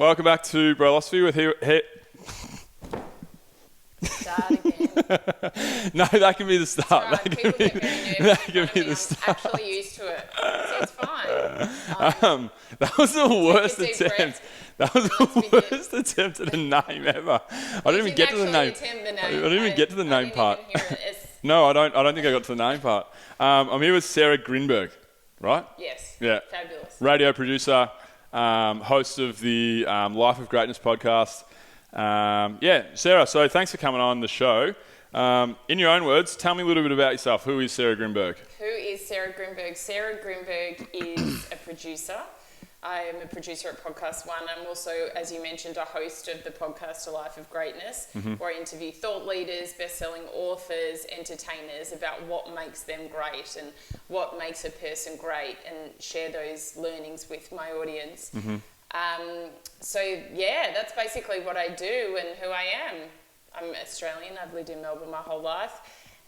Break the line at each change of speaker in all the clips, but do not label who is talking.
Welcome back to Brolosophy with
Start again.
No, that can be the start.
Right. People get very nervous.
That can be the
I'm
start.
actually used to it. So it's fine.
That was the worst
deep
attempt.
breath.
That was the worst attempt at a name ever. I didn't even get to the name. I didn't even get to the name part. No, I don't think I got to the name part. I'm here with Sarah Grynberg, right?
Yes.
Yeah.
Fabulous.
Radio producer, host of the Life of Greatness podcast. Sarah, so thanks for coming on the show. In your own words, tell me a little bit about yourself. Who is Sarah Grynberg?
Who is Sarah Grynberg? Sarah Grynberg is a producer. I am a producer at Podcast One. I'm also, as you mentioned, a host of the podcast A Life of Greatness, where I interview thought leaders, best-selling authors, entertainers about what makes them great and what makes a person great, and share those learnings with my audience. That's basically what I do and who I am. I'm Australian. I've lived in Melbourne my whole life.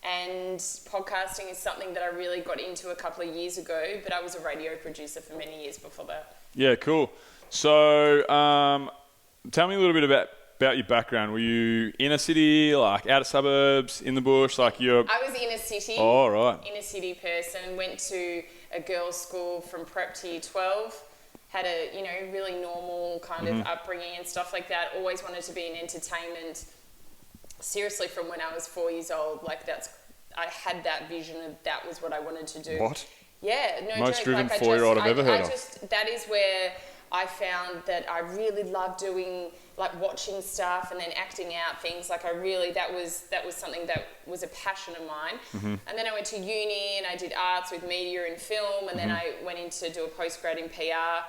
And podcasting is something that I really got into a couple of years ago, but I was a radio producer for many years before that.
Yeah, cool. So tell me a little bit about your background. Were you inner city, like outer suburbs, in the bush? I
was inner city.
Oh, right.
Inner city person. Went to a girls' school from prep to year 12. Had a, really normal kind of upbringing and stuff like that. Always wanted to be in entertainment. Seriously, from when I was 4 years old, I had that vision of that was what I wanted to do.
What?
Yeah, no
Most
joke.
driven 4-year-old I've ever heard of.
That is where I found that I really loved doing, watching stuff and then acting out things. That was something that was a passion of mine. And then I went to uni and I did arts with media and film, and then I went in to do a postgrad in PR.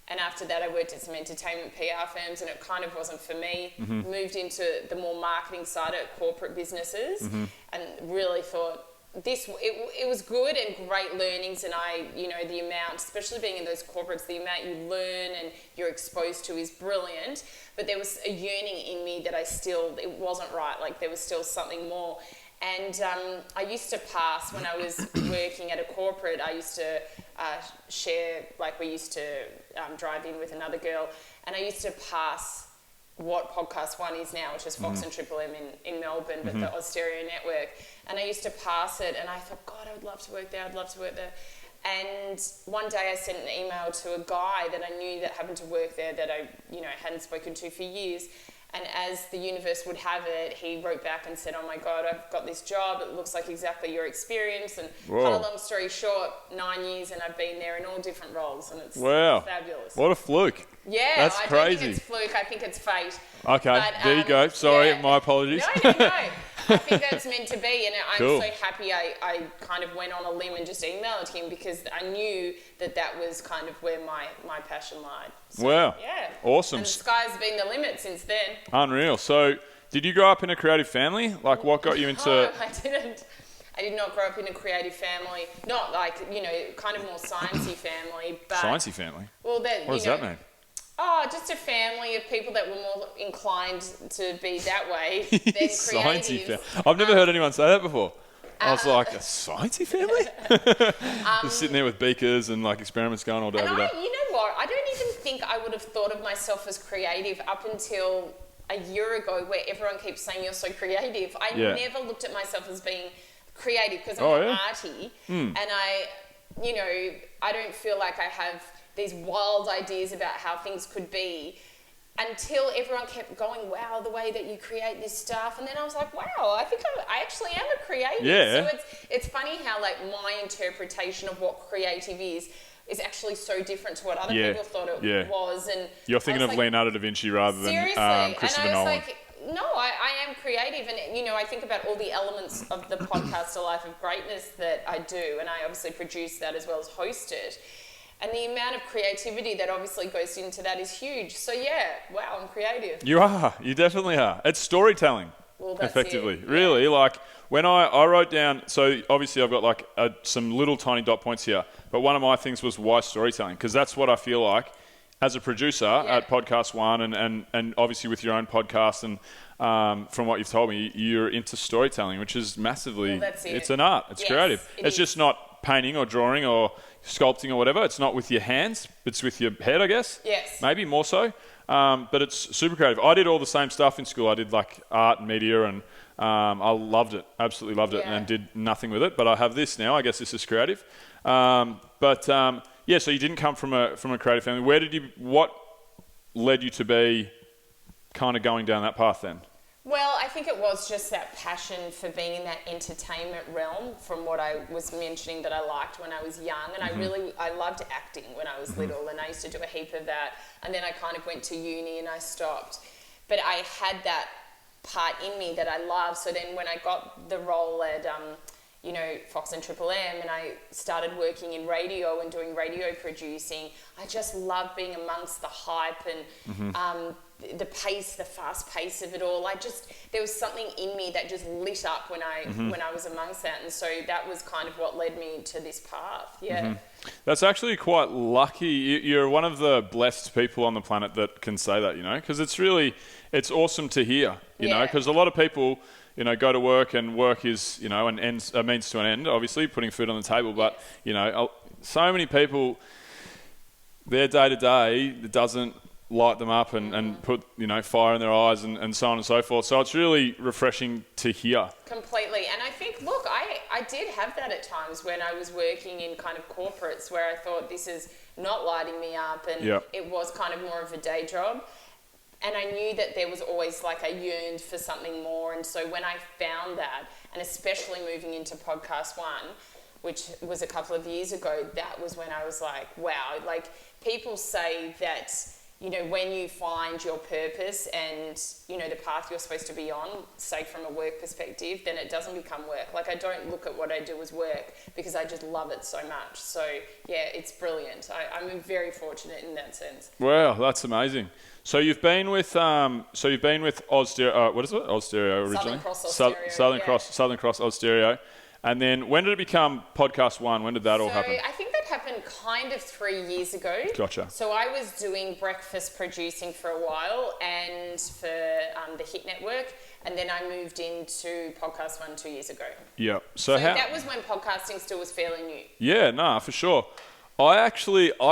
And after that, I worked at some entertainment PR firms, and it kind of wasn't for me. Moved into the more marketing side at corporate businesses, and really thought it was good and great learnings. And the amount, especially being in those corporates, the amount you learn and you're exposed to is brilliant. But there was a yearning in me that it wasn't right. There was still something more. And I used to pass, when I was working at a corporate, I used to share, we used to drive in with another girl, and I used to pass what Podcast One is now, which is Fox and Triple M in Melbourne, but the Austereo network. And I used to pass it, and I thought, God, I would love to work there, And one day I sent an email to a guy that I knew that happened to work there that I hadn't spoken to for years. And as the universe would have it, he wrote back and said, oh my God, I've got this job. It looks like exactly your experience. And cut a long story short, 9 years, and I've been there in all different roles. And it's fabulous.
What a fluke.
Yeah,
that's crazy.
I don't think it's fluke. I think it's fate.
Okay,
but,
there you go. Sorry, my apologies.
No. I think that's meant to be, and I'm
Cool.
so happy I kind of went on a limb and just emailed him, because I knew that was kind of where my passion lied. So,
wow.
Yeah.
Awesome.
And the sky's been the limit since then.
Unreal. So, did you grow up in a creative family? What got you into...
No, I didn't. I did not grow up in a creative family. Not kind of more sciencey family. But,
Sciencey family?
Well,
what does that mean?
Oh, just a family of people that were more inclined to be that way than creatives.
I've never heard anyone say that before. I was like, a sciencey family? Just sitting there with beakers and experiments going all day every day.
You know what? I don't even think I would have thought of myself as creative up until a year ago, where everyone keeps saying you're so creative. I never looked at myself as being creative, because I'm arty, and I don't feel like I have these wild ideas about how things could be, until everyone kept going, wow, the way that you create this stuff. And then I was like, wow, I think I actually am a creative.
Yeah.
So it's funny how my interpretation of what creative is actually so different to what other people thought it was. And
you're thinking of Leonardo da Vinci rather than Christopher Nolan.
No, I am creative, and I think about all the elements of the podcast A Life of Greatness that I do, and I obviously produce that as well as host it. And the amount of creativity that obviously goes into that is huge. So wow, I'm creative.
You are. You definitely are. It's storytelling.
Well, that's
effectively.
it.
Really, when I wrote down, so obviously I've got some little tiny dot points here, but one of my things was why storytelling, because that's what I feel like as a producer at Podcast One, and obviously with your own podcast, and from what you've told me, you're into storytelling, which is massively, it's an art, it's creative. It's just not painting or drawing or sculpting or whatever. It's not with your hands, it's with your head, I guess.
Yes.
Maybe more so. but it's super creative. I did all the same stuff in school. I did like art and media, and I loved it, absolutely loved it, and did nothing with it. But I have this now. I guess this is creative. Yeah. So you didn't come from a creative family. What led you to be kind of going down that path then?
Well, I think it was just that passion for being in that entertainment realm, from what I was mentioning that I liked when I was young. And I loved acting when I was little, and I used to do a heap of that. And then I kind of went to uni and I stopped. But I had that part in me that I loved. So then when I got the role at, Fox and Triple M, and I started working in radio and doing radio producing, I just loved being amongst the hype and the fast pace of it all. There was something in me that just lit up when I was amongst that, and so that was kind of what led me to this path.
That's actually quite lucky. You're one of the blessed people on the planet that can say that, because it's awesome to hear, because a lot of people go to work, and work is a means to an end, obviously putting food on the table, but so many people, their day to day doesn't light them up and put fire in their eyes and so on and so forth. So it's really refreshing to hear.
Completely. And I think, look, I did have that at times when I was working in kind of corporates, where I thought this is not lighting me up, and it was kind of more of a day job. And I knew that there was always I yearned for something more. And so when I found that, and especially moving into Podcast One, which was a couple of years ago, that was when I was like, wow, people say that, when you find your purpose and, the path you're supposed to be on, say from a work perspective, then it doesn't become work. I don't look at what I do as work, because I just love it so much. So yeah, it's brilliant. I'm very fortunate in that sense.
Wow, that's amazing. So you've been with Oz Stereo, what is it? Oz Stereo originally? Southern Cross Oz Stereo. And then when did it become Podcast One? When did that all happen?
I think that happened kind of 3 years ago.
Gotcha.
So I was doing breakfast producing for a while, and for the Hit Network, and then I moved into Podcast One 2 years ago.
Yeah.
So that was when podcasting still was fairly new.
Yeah, for sure. I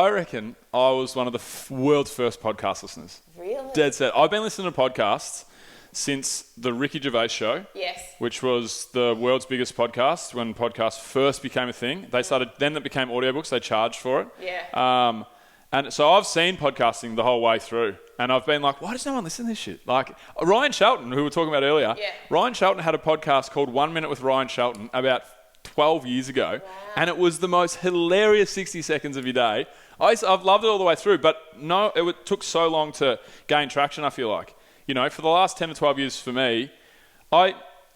reckon I was one of the world's first podcast listeners.
Really?
Dead set. I've been listening to podcasts since the Ricky Gervais show.
Yes.
Which was the world's biggest podcast when podcasts first became a thing. They started, then it became audiobooks, they charged for it.
Yeah.
And so I've seen podcasting the whole way through. And I've been like, why does no one listen to this shit? Ryan Shelton, who we were talking about earlier.
Yeah.
Ryan Shelton had a podcast called 1 Minute with Ryan Shelton about 12 years ago. Wow. And it was the most hilarious 60 seconds of your day. I've loved it all the way through, but no, it took so long to gain traction, I feel like. For the last 10 to 12 years for me, I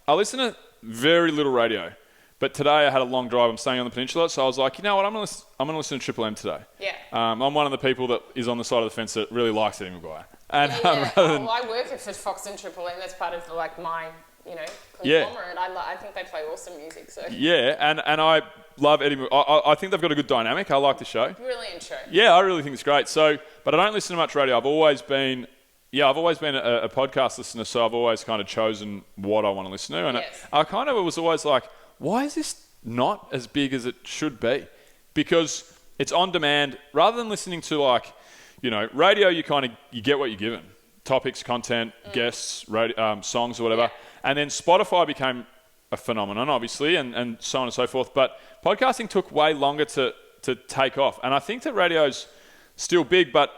listen to very little radio. But today I had a long drive. I'm staying on the peninsula, so I was like, you know what? I'm gonna listen to Triple M today.
Yeah.
I'm one of the people that is on the side of the fence that really likes Eddie McGuire. And
I work for Fox and Triple M. That's part of my conglomerate. I think they play awesome music. So
yeah, and I love Eddie. I think they've got a good dynamic. I like the show.
Brilliant show.
Yeah, I really think it's great. So, but I don't listen to much radio. I've always been a podcast listener, so I've always kind of chosen what I want to listen to. And I kind of was always like, why is this not as big as it should be? Because it's on demand. Rather than listening to radio, you get what you're given. Topics, content, guests, songs or whatever. Yeah. And then Spotify became a phenomenon, obviously, and so on and so forth. But podcasting took way longer to take off. And I think that radio's still big, but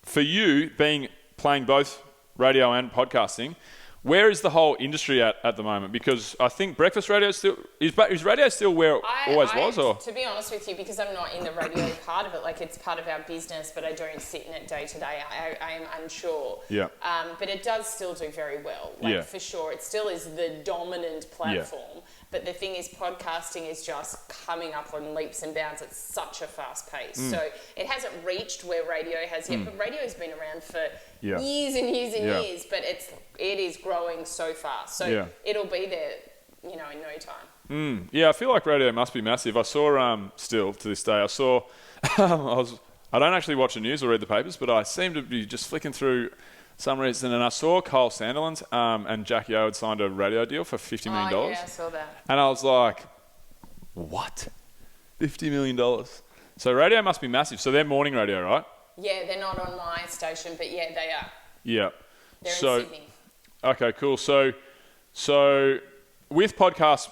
for you, playing both radio and podcasting, where is the whole industry at the moment? Because I think breakfast radio is radio still where it always was? Or?
To be honest with you, because I'm not in the radio part of it, it's part of our business, but I don't sit in it day to day, I am unsure.
Yeah.
But it does still do very well, for sure. It still is the dominant platform. Yeah. But the thing is, podcasting is just coming up on leaps and bounds at such a fast pace. So it hasn't reached where radio has yet, but radio's been around for years and years and years, but it is growing so fast. So it'll be there, in no time.
Yeah, I feel like radio must be massive. I saw, still to this day, I don't actually watch the news or read the papers, but I seem to be just flicking through some reason, and I saw Kyle Sandilands and Jackie O had signed a radio deal for $50 million.
Oh, yeah, I saw that.
And I was like, what? $50 million? So radio must be massive. So they're morning radio, right?
Yeah, they're not on my station, but yeah, they are.
Yeah.
They're in Sydney.
Okay, cool. So with podcasts,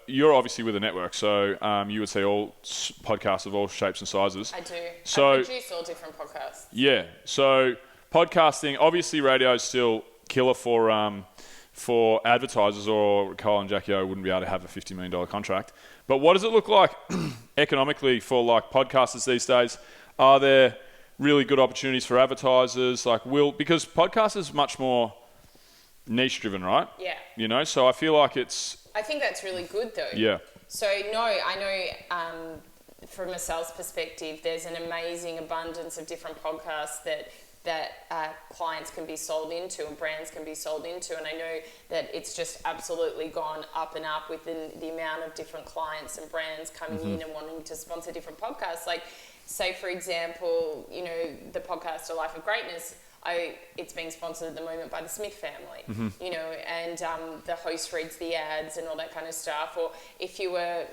you're obviously with a network, so you would say all podcasts of all shapes and sizes.
I do.
So,
I produce all different podcasts.
Yeah. So podcasting, obviously radio is still killer for advertisers, or Kyle and Jackie O wouldn't be able to have a $50 million contract. But what does it look like economically for like podcasters these days? Are there really good opportunities for advertisers? Because podcast is much more niche driven, right?
Yeah.
So I feel like
I think that's really good though.
Yeah.
So I know from a sales perspective, there's an amazing abundance of different podcasts that clients can be sold into and brands can be sold into, and I know that it's just absolutely gone up and up within the amount of different clients and brands coming in and wanting to sponsor different podcasts. Like, say for example, the podcast A Life of Greatness, it's being sponsored at the moment by the Smith family, and the host reads the ads and all that kind of stuff. Or if you were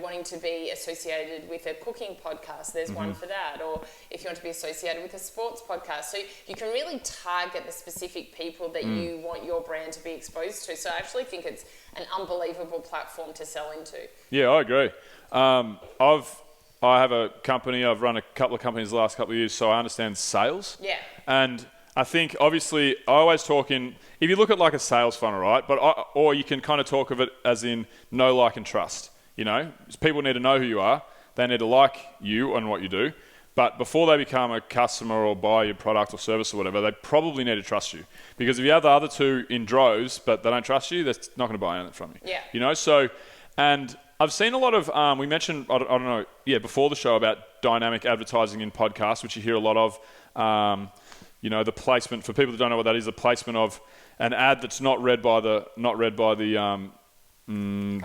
wanting to be associated with a cooking podcast, there's one for that. Or if you want to be associated with a sports podcast. So you can really target the specific people that you want your brand to be exposed to. So I actually think it's an unbelievable platform to sell into.
Yeah, I agree. I have a company, I've run a couple of companies the last couple of years, so I understand sales.
Yeah.
And I think, obviously, I always talk if you look at like a sales funnel, right? Or you can kind of talk of it as in know, like, and trust. People need to know who you are. They need to like you and what you do. But before they become a customer or buy your product or service or whatever, they probably need to trust you. Because if you have the other two in droves, but they don't trust you, they're not going to buy anything from you.
Yeah.
And I've seen a lot of, we mentioned, I don't know, before the show about dynamic advertising in podcasts, which you hear a lot of. The placement, for people that don't know what that is, the placement of an ad that's not read by the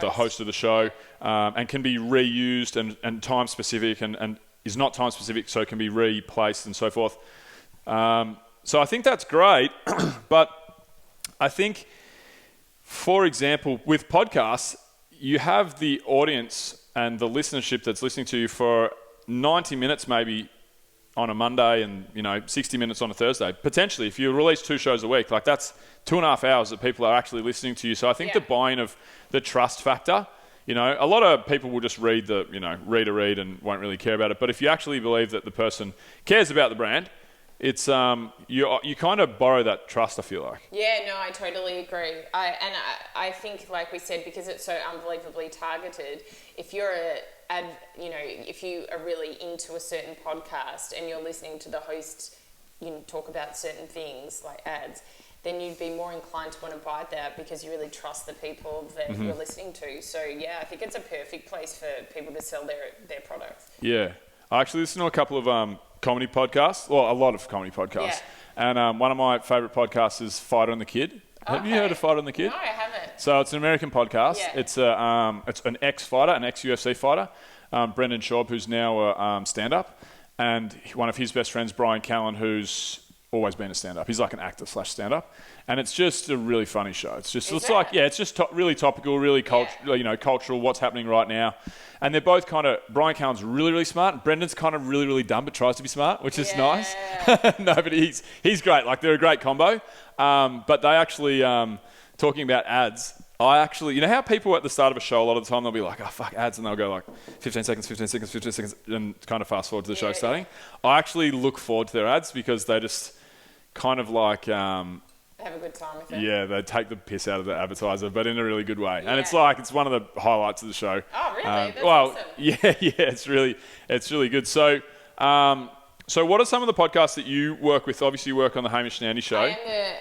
host of the show, and can be reused and time specific and is not time specific, so it can be replaced and so forth. So I think that's great, but I think, for example, with podcasts, you have the audience and the listenership that's listening to you for 90 minutes maybe on a Monday and 60 minutes on a Thursday. Potentially, if you release 2 shows a week, like that's 2.5 hours that people are actually listening to you. So I think the buy-in of the trust factor, a lot of people will just read read and won't really care about it. But if you actually believe that the person cares about the brand, it's you kind of borrow that trust, I feel like.
Yeah, no, I totally agree. I think, like we said, because it's so unbelievably targeted, if you're if you are really into a certain podcast and you're listening to the host, talk about certain things like ads, then you'd be more inclined to want to buy that because you really trust the people that you're listening to. So yeah, I think it's a perfect place for people to sell their products.
Yeah, I actually listen to a couple of comedy podcasts, well, a lot of comedy podcasts, and one of my favourite podcasts is Fighter and the Kid. Have you heard of Fighter and the Kid?
No, I haven't.
So it's an American podcast.
Yeah.
It's an ex-fighter, an ex-UFC fighter, Brendan Schaub, who's now a stand-up, and one of his best friends, Brian Callen, who's always been a stand-up. He's like an actor / stand-up, and it's just a really funny show. It's just really topical, really cultural, what's happening right now. And they're both Brian Callen's really, really smart, and Brendan's kind of really, really dumb, but tries to be smart, which is nice. No, but he's great. Like, they're a great combo. But they actually, talking about ads, how people at the start of a show, a lot of the time, they'll be like, oh, fuck, ads, and they'll go like 15 seconds, and kind of fast forward to the show starting. I actually look forward to their ads because they just kind of like...
have a good time with it.
Yeah, they take the piss out of the advertiser, but in a really good way. Yeah. And it's one of the highlights of the show.
Oh, really? That's awesome.
Yeah, it's really good. So what are some of the podcasts that you work with? Obviously, you work on the Hamish and Andy show.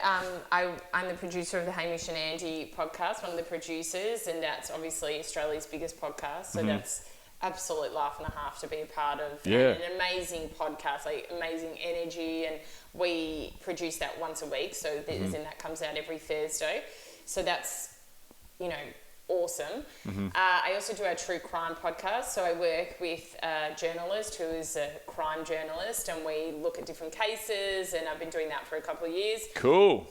I'm the producer of the Hamish and Andy podcast, one of the producers, and that's obviously Australia's biggest podcast. So that's absolute laugh and a half to be a part of.
Yeah.
And an amazing podcast, like amazing energy, and we produce that once a week. So that comes out every Thursday. So that's, awesome. I also do a true crime podcast. So I work with a journalist who is a crime journalist, and we look at different cases, and I've been doing that for a couple of years.
Cool.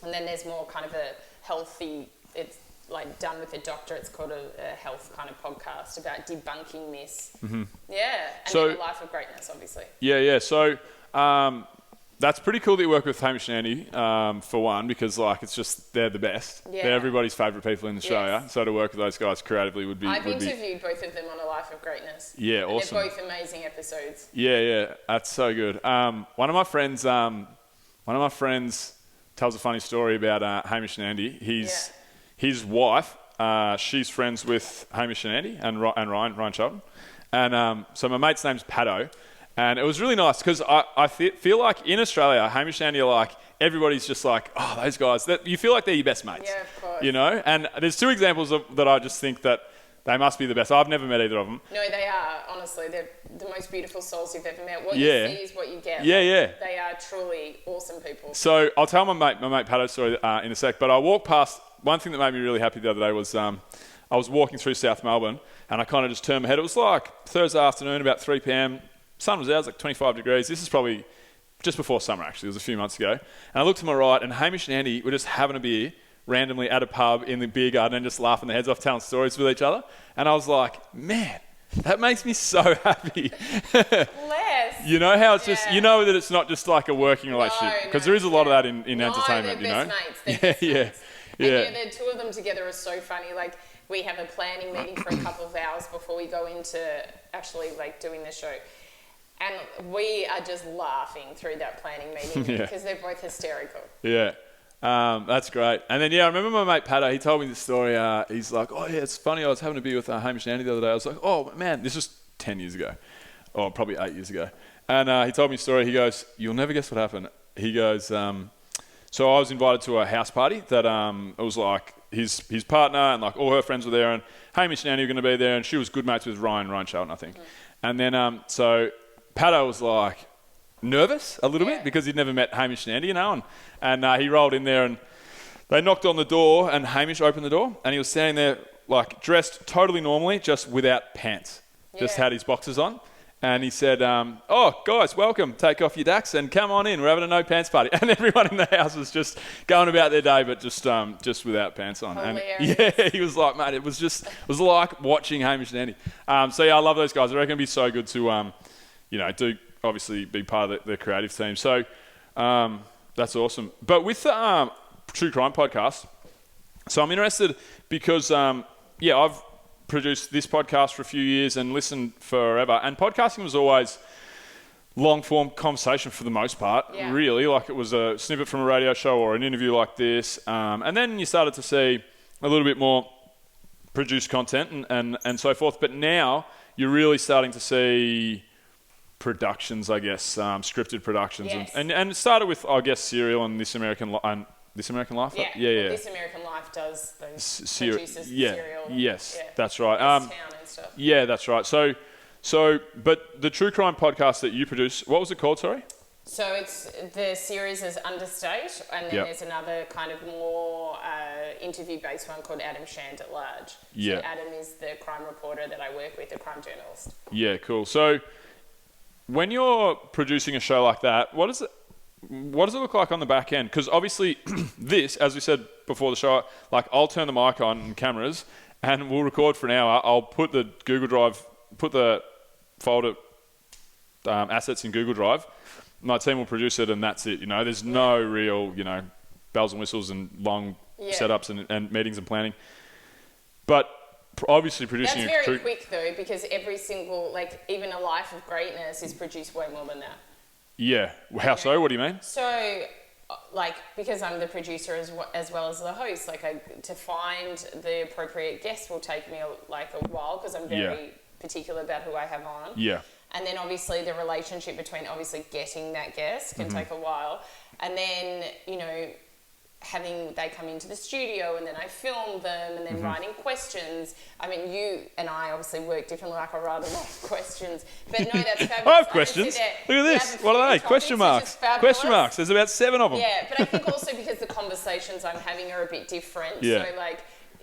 And then there's more kind of a healthy, it's like done with a doctor. It's called a health kind of podcast about debunking myths. Yeah, and
So-
then a life of greatness, obviously.
Yeah. So that's pretty cool that you work with Hamish and Andy, for one, because like it's just they're the best.
Yeah.
They're everybody's favourite people in Australia.
Yes.
So to work with those guys creatively would be.
I've interviewed both of them on a life of greatness.
Yeah,
and
awesome.
They're both amazing episodes.
Yeah, that's so good. One of my friends tells a funny story about Hamish and Andy. His wife, she's friends with Hamish and Andy and Ryan Shelton. And so my mate's name's Paddo. And it was really nice because I feel like in Australia, Hamish and Andy are like, everybody's just like, oh, those guys. You feel like they're your best mates.
Yeah, of course.
You know? And there's two examples that I just think that they must be the best. I've never met either of them.
No, they are, honestly. They're the most beautiful souls you've ever met. What
Yeah.
you see is what you get.
Yeah.
They are truly awesome people.
So I'll tell my mate Paddo's story in a sec, but I walked past, one thing that made me really happy the other day was I was walking through South Melbourne and I kind of just turned my head. It was like Thursday afternoon, about 3 p.m. Sun was out, it was like 25 degrees. This is probably just before summer, actually. It was a few months ago. And I looked to my right and Hamish and Andy were just having a beer randomly at a pub in the beer garden and just laughing their heads off, telling stories with each other. And I was like, man, that makes me so happy.
Bless.
You know how it's just,
Yeah.
you know that it's not just like a working relationship. Because there is a lot of that in
No,
entertainment,
they're
you know?
best mates. They're best mates.
Yeah.
And the two of them together are so funny. Like, we have a planning meeting for a couple of hours before we go into actually like doing the show. And we are just laughing through that planning meeting because they're both hysterical.
Yeah. That's great. And then, I remember my mate Paddo, he told me this story. He's like, oh, yeah, it's funny. I was having a beer with Hamish and Andy the other day. I was like, oh, man, this was 10 years ago. Or probably 8 years ago. And he told me a story. He goes, you'll never guess what happened. He goes, so I was invited to a house party that it was like his partner and like all her friends were there. And Hamish and Andy were going to be there. And she was good mates with Ryan Shelton, I think. And then, so Paddo was like nervous a little bit because he'd never met Hamish and Andy, you know. And he rolled in there and they knocked on the door and Hamish opened the door and he was standing there like dressed totally normally, just without pants. Just had his boxers on. And he said, oh, guys, welcome. Take off your dacks and come on in. We're having a no-pants party. And everyone in the house was just going about their day, but just without pants on.
Hilarious.
And he was like, mate, it was like watching Hamish and Andy. So, I love those guys. I reckon it'd be so good to, do obviously be part of the creative team. So that's awesome. But with the True Crime podcast, so I'm interested because, I've produced this podcast for a few years and listened forever. And podcasting was always long-form conversation for the most part, really. Like it was a snippet from a radio show or an interview like this. And then you started to see a little bit more produced content and so forth. But now you're really starting to see productions, I guess, scripted productions.
Yes.
And it started with, I guess, Serial and This American Life.
Yeah.
Well,
This American Life does those produces Serial.
Yes,
Yeah.
that's right.
Town and stuff.
Yeah, that's right. So, but the True Crime podcast that you produce, what was it called, sorry?
So it's the series is Understate, and then there's another kind of more interview-based one called Adam Shand at Large.
Yeah.
So Adam is the crime reporter that I work with, the crime journalist.
Yeah, cool. So when you're producing a show like that, what does it look like on the back end? Because obviously this, as we said before the show, like I'll turn the mic on and cameras and we'll record for an hour. I'll put the Google Drive, put the folder assets in Google Drive. My team will produce it and that's it. There's no real, bells and whistles and long setups and meetings and planning. But obviously producing...
That's very quick though, because every single, like even A Life of Greatness is produced way more than that.
Yeah. How so? What do you mean?
So, like, because I'm the producer as well as the host, like, to find the appropriate guest will take me, a while because I'm very particular about who I have on.
Yeah.
And then, obviously, the relationship between obviously getting that guest can take a while. And then, they come into the studio and then I film them and then writing questions. I mean, you and I obviously work differently, like I write a lot of questions. But no, that's fabulous.
I have questions. Look at this. What are they? Question marks. Question marks. There's about 7 of them.
Yeah, but I think also because the conversations I'm having are a bit different.
Yeah.
So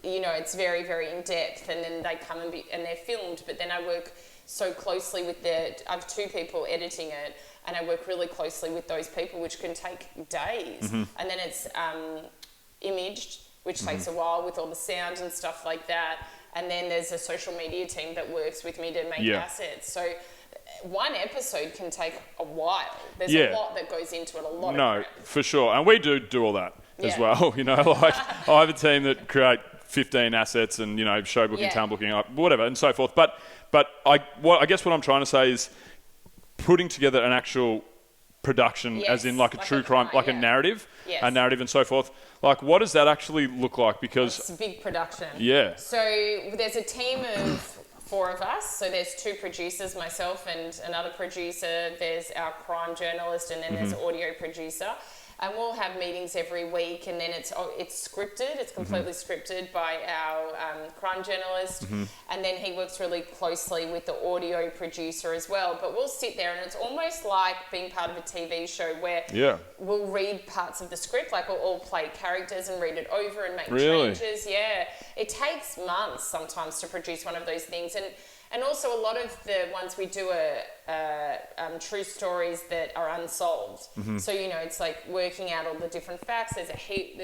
it's very, very in depth and then they come and they're filmed, but then I work so closely with I have 2 people editing it and I work really closely with those people, which can take days. And then it's imaged which takes a while with all the sound and stuff like that. And then there's a social media team that works with me to make assets. So one episode can take a while. There's a lot that goes into it, a lot of crap.
For sure. And we do all that as well. You know, like I have a team that create 15 assets and, you know, show booking, talent booking, whatever, and so forth. But I guess what I'm trying to say is putting together an actual production, as in like a true crime, like a narrative, and so forth. Like, what does that actually look like? Because
it's a big production.
Yeah.
So there's a team of 4 of us. So there's 2 producers, myself and another producer. There's our crime journalist, and then there's an audio producer. And we'll have meetings every week, and then it's scripted. It's completely scripted by our crime journalist, and then he works really closely with the audio producer as well. But we'll sit there, and it's almost like being part of a TV show where we'll read parts of the script, like we'll all play characters and read it over and make changes. Yeah, it takes months sometimes to produce one of those things, and also a lot of the ones we do are true stories that are unsolved. So, you know, it's like working out all the different facts. There's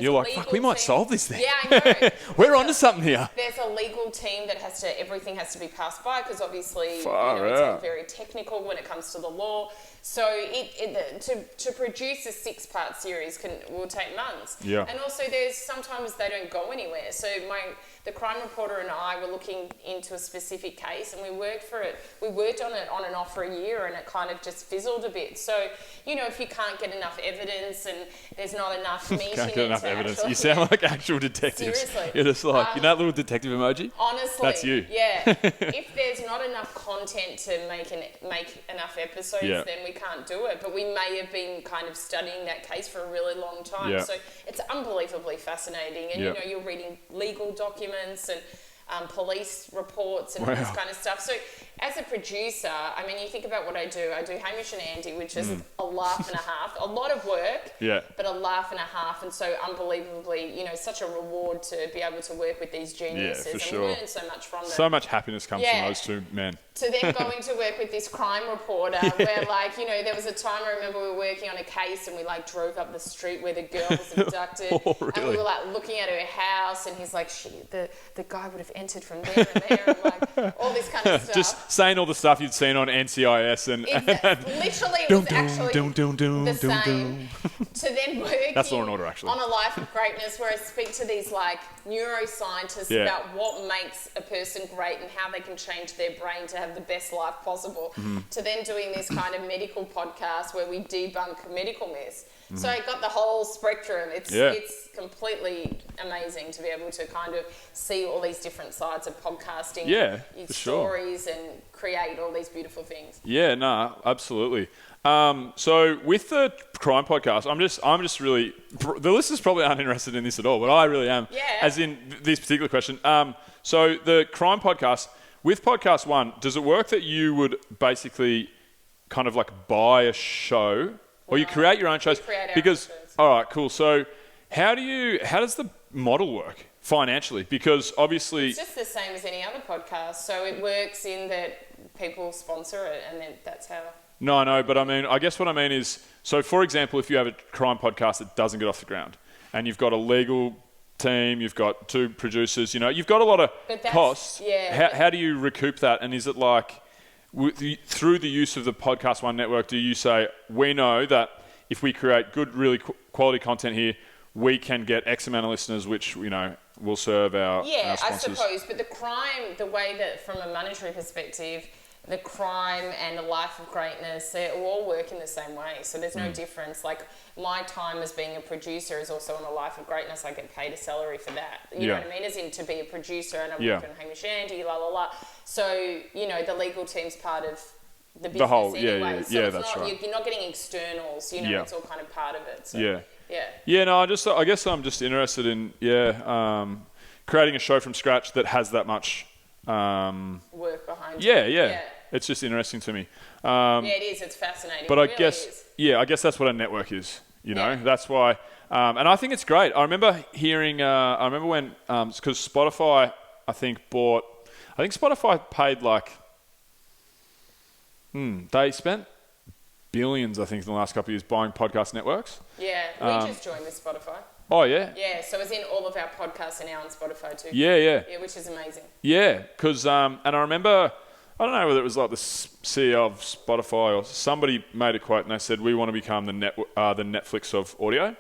You're like, fuck, we might solve this thing.
Yeah, I know.
We're onto something here.
There's a legal team that everything has to be passed by, because obviously it's very technical when it comes to the law. So to produce a 6-part series will take months. Yeah. And also sometimes they don't go anywhere. So the crime reporter and I were looking into a specific case, and we worked on it on and off for a year, and it kind of just fizzled a bit. So, you know, if you can't get enough evidence and there's not enough meat
can't get enough evidence. You sound like actual detectives.
Seriously.
You're just like, you know that little detective emoji?
Honestly.
That's you.
Yeah. If there's not enough content to make enough episodes, then we can't do it. But we may have been kind of studying that case for a really long time. Yeah. So it's unbelievably fascinating. And, you know, you're reading legal documents and police reports and all this kind of stuff. So as a producer, I mean, you think about what I do. I do Hamish and Andy, which is a laugh and a half, a lot of work, but a laugh and a half. And so unbelievably, you know, such a reward to be able to work with these geniuses and learn so much from them.
So much happiness comes from those 2 men.
To then going to work with this crime reporter where, like, you know, there was a time I remember we were working on a case, and we like drove up the street where the girl was abducted. And we were like looking at her house, and he's like, the guy would have entered from there and there, and like all this kind of stuff.
Just saying all the stuff you'd seen on NCIS and
literally it was actually the same. To then working
That's Law and Order, actually.
On A Life of Greatness, where I speak to these like neuroscientists about what makes a person great and how they can change their brain to have the best life possible, to then doing this kind of medical podcast where we debunk medical myths. So I got the whole spectrum. It's completely amazing to be able to kind of see all these different sides of podcasting, stories, and create all these beautiful things. Yeah, no, absolutely.
So with the crime podcast, I'm just really, the listeners probably aren't interested in this at all, but I really am.
Yeah.
As in this particular question. So the crime podcast, with Podcast One, does it work that you would basically kind of like buy a show, or you create your own shows? Because, all right, cool. So how does the model work financially? Because obviously
it's just the same as any other podcast. So it works in that people sponsor it, and then that's how.
No, I know, but I guess what I mean is, so for example, if you have a crime podcast that doesn't get off the ground, and you've got a legal team, you've got 2 producers, you know, you've got a lot of costs.
Yeah.
How do you recoup that? And is it like, through the use of the Podcast One network, do you say, we know that if we create good, really quality content here, we can get X amount of listeners, which, you know, will serve our sponsors?
I suppose. But the way that from a monetary perspective, the crime and the life of greatness, they all work in the same way. So there's no difference. Like, my time as being a producer is also on a life of greatness. I get paid a salary for that. You know what I mean? As in to be a producer, and I'm working on Hamish Andy, la la la. So, you know, the legal team's part of the business anyway. So
that's right.
You're not getting externals, you know, it's all kind of part of it. So,
no, I guess I'm just interested in, creating a show from scratch that has that much
work behind it.
Yeah. It's just interesting to me.
It is. It's fascinating.
But I guess that's what a network is. You know, that's why. And I think it's great. I remember hearing. I remember when because Spotify, I think Spotify paid like. They spent billions, I think, in the last couple of years buying podcast networks.
Yeah, we just joined with Spotify.
Oh, yeah?
Yeah, so it's in all of our podcasts and now on Spotify too.
Yeah.
Yeah, which is amazing.
Yeah, because, and I remember, I don't know whether it was like the CEO of Spotify or somebody made a quote and they said, we want to become the Netflix of audio.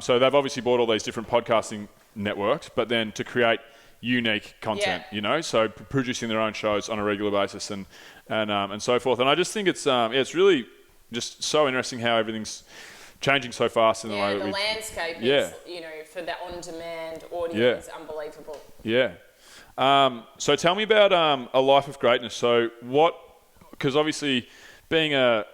So they've obviously bought all these different podcasting networks, but then to create unique content, so producing their own shows on a regular basis and so forth. And I just think it's really just so interesting how everything's changing so fast in the way that
the landscape is, for the on-demand audio is unbelievable.
Yeah. So tell me about a life of greatness. So because obviously being a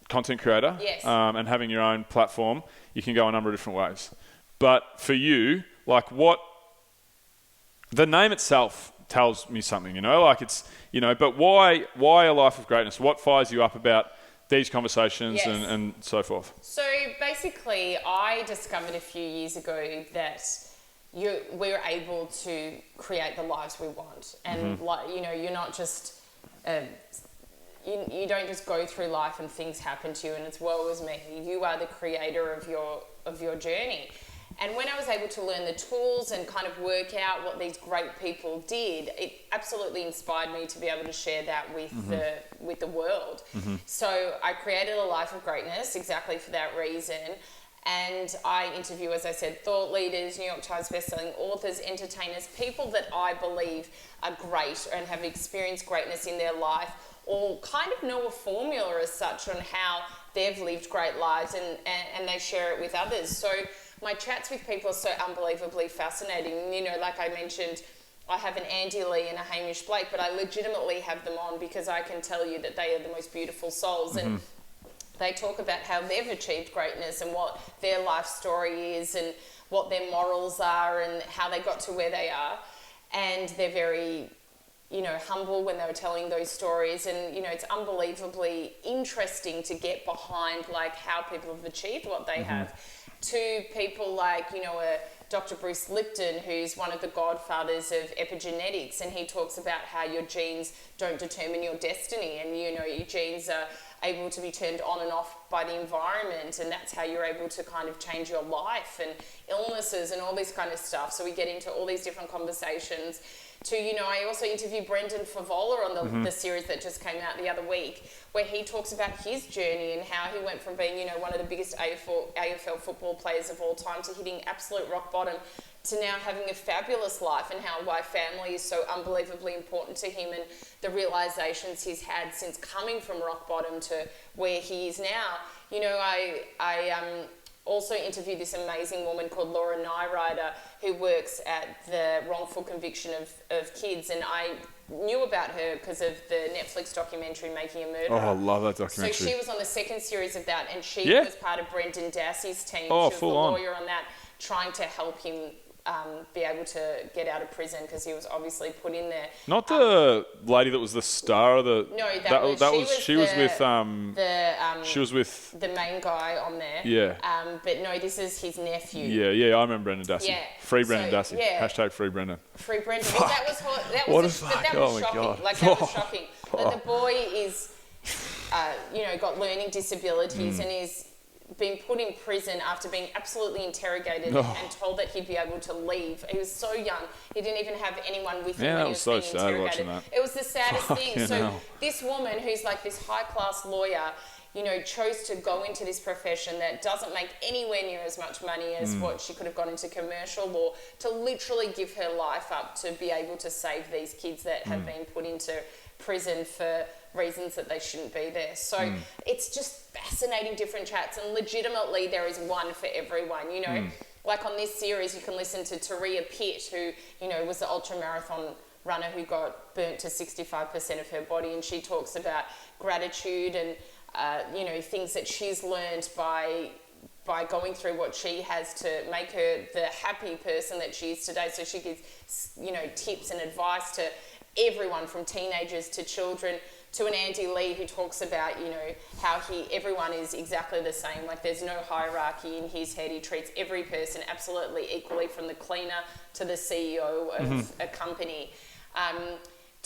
content creator and having your own platform, you can go a number of different ways. But for you, like the name itself tells me something, but why a life of greatness? What fires you up about these conversations and so forth?
So basically, I discovered a few years ago that we're able to create the lives we want. And you're not just, you don't just go through life and things happen to you and it's woe is me. You are the creator of your journey. And when I was able to learn the tools and kind of work out what these great people did, it absolutely inspired me to be able to share that with the world. So I created a life of greatness exactly for that reason. And I interview, as I said, thought leaders, New York Times bestselling authors, entertainers, people that I believe are great and have experienced greatness in their life, or kind of know a formula as such on how they've lived great lives and they share it with others. So my chats with people are so unbelievably fascinating. Like I mentioned, I have an Andy Lee and a Hamish Blake, but I legitimately have them on because I can tell you that they are the most beautiful souls. And they talk about how they've achieved greatness and what their life story is and what their morals are and how they got to where they are. And they're very, humble when they were telling those stories. And, it's unbelievably interesting to get behind, like, how people have achieved what they have. To people like, Dr. Bruce Lipton, who's one of the godfathers of epigenetics, and he talks about how your genes don't determine your destiny, and your genes are able to be turned on and off by the environment, and that's how you're able to kind of change your life and illnesses and all this kind of stuff. So we get into all these different conversations. I also interviewed Brendan Favola on the series that just came out the other week, where he talks about his journey and how he went from being, one of the biggest AFL football players of all time to hitting absolute rock bottom to now having a fabulous life, and why family is so unbelievably important to him and the realizations he's had since coming from rock bottom to where he is now. I also interviewed this amazing woman called Laura Nyrider, who works at the wrongful conviction of kids, and I knew about her because of the Netflix documentary Making a Murderer.
Oh, I love that documentary.
So she was on the second series of that, and she was part of Brendan Dassey's team. She was the lawyer on that, trying to help him be able to get out of prison because he was obviously put in there.
Not the lady that was the star of the.
No, she was
with
the main guy on there.
Yeah.
But no, this is his nephew.
Yeah. I remember Brendan Dassey.
Yeah.
Free Brendan Dassey.
Yeah.
Hashtag free Brendan.
Free Brendan. Well, that was shocking.
Oh
Like, that was shocking. Like, the boy is, got learning disabilities and is been put in prison after being absolutely interrogated and told that he'd be able to leave. He was so young. He didn't even have anyone with him when he was being interrogated. It was the saddest thing. So this woman, who's like this high-class lawyer, chose to go into this profession that doesn't make anywhere near as much money as what she could have gone into commercial law, to literally give her life up to be able to save these kids that have been put into prison for reasons that they shouldn't be there. So it's just fascinating different chats, and legitimately there is one for everyone. Like on this series, you can listen to Taria Pitt, who was the ultra marathon runner who got burnt to 65% of her body, and she talks about gratitude and things that she's learned by going through what she has to make her the happy person that she is today. So she gives tips and advice to everyone from teenagers to children, to an Andy Lee who talks about, how everyone is exactly the same. Like, there's no hierarchy in his head. He treats every person absolutely equally, from the cleaner to the CEO of a company.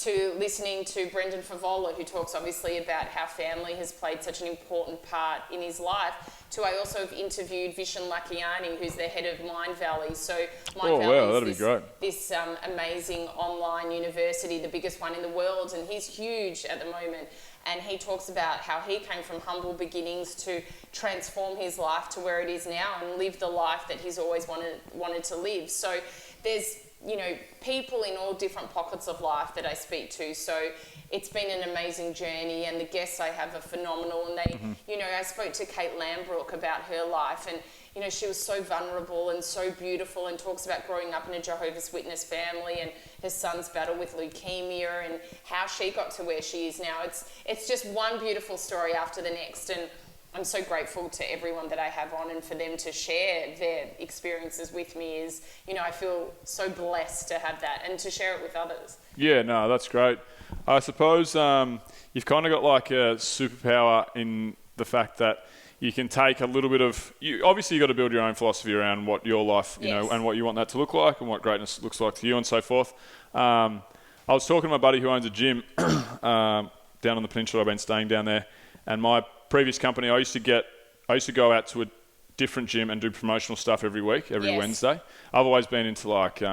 to listening to Brendan Favola, who talks obviously about how family has played such an important part in his life, to I also have interviewed Vishen Lakiani, who's the head of Mind Valley. So Mind Valley is this amazing online university, the biggest one in the world, and he's huge at the moment. And he talks about how he came from humble beginnings to transform his life to where it is now and live the life that he's always wanted to live. So there's, you know, people in all different pockets of life that I speak to. So it's been an amazing journey, and the guests I have are phenomenal. And they, you know, I spoke to Kate Lambrook about her life, and, you know, she was so vulnerable and so beautiful, and talks about growing up in a Jehovah's Witness family and her son's battle with leukemia and how she got to where she is now. It's just one beautiful story after the next, and I'm so grateful to everyone that I have on, and for them to share their experiences with me is, you know, I feel so blessed to have that and to share it with others. Yeah, no, that's great. I suppose you've kind of got like a superpower in the fact that you can take a little bit of... Obviously, you've got to build your own philosophy around what your life, you know, and what you want that to look like and what greatness looks like to you and so forth. I was talking to my buddy who owns a gym down on the peninsula. I've been staying down there. And my previous company, I used to go out to a different gym and do promotional stuff every week, every Wednesday. I've always been into like...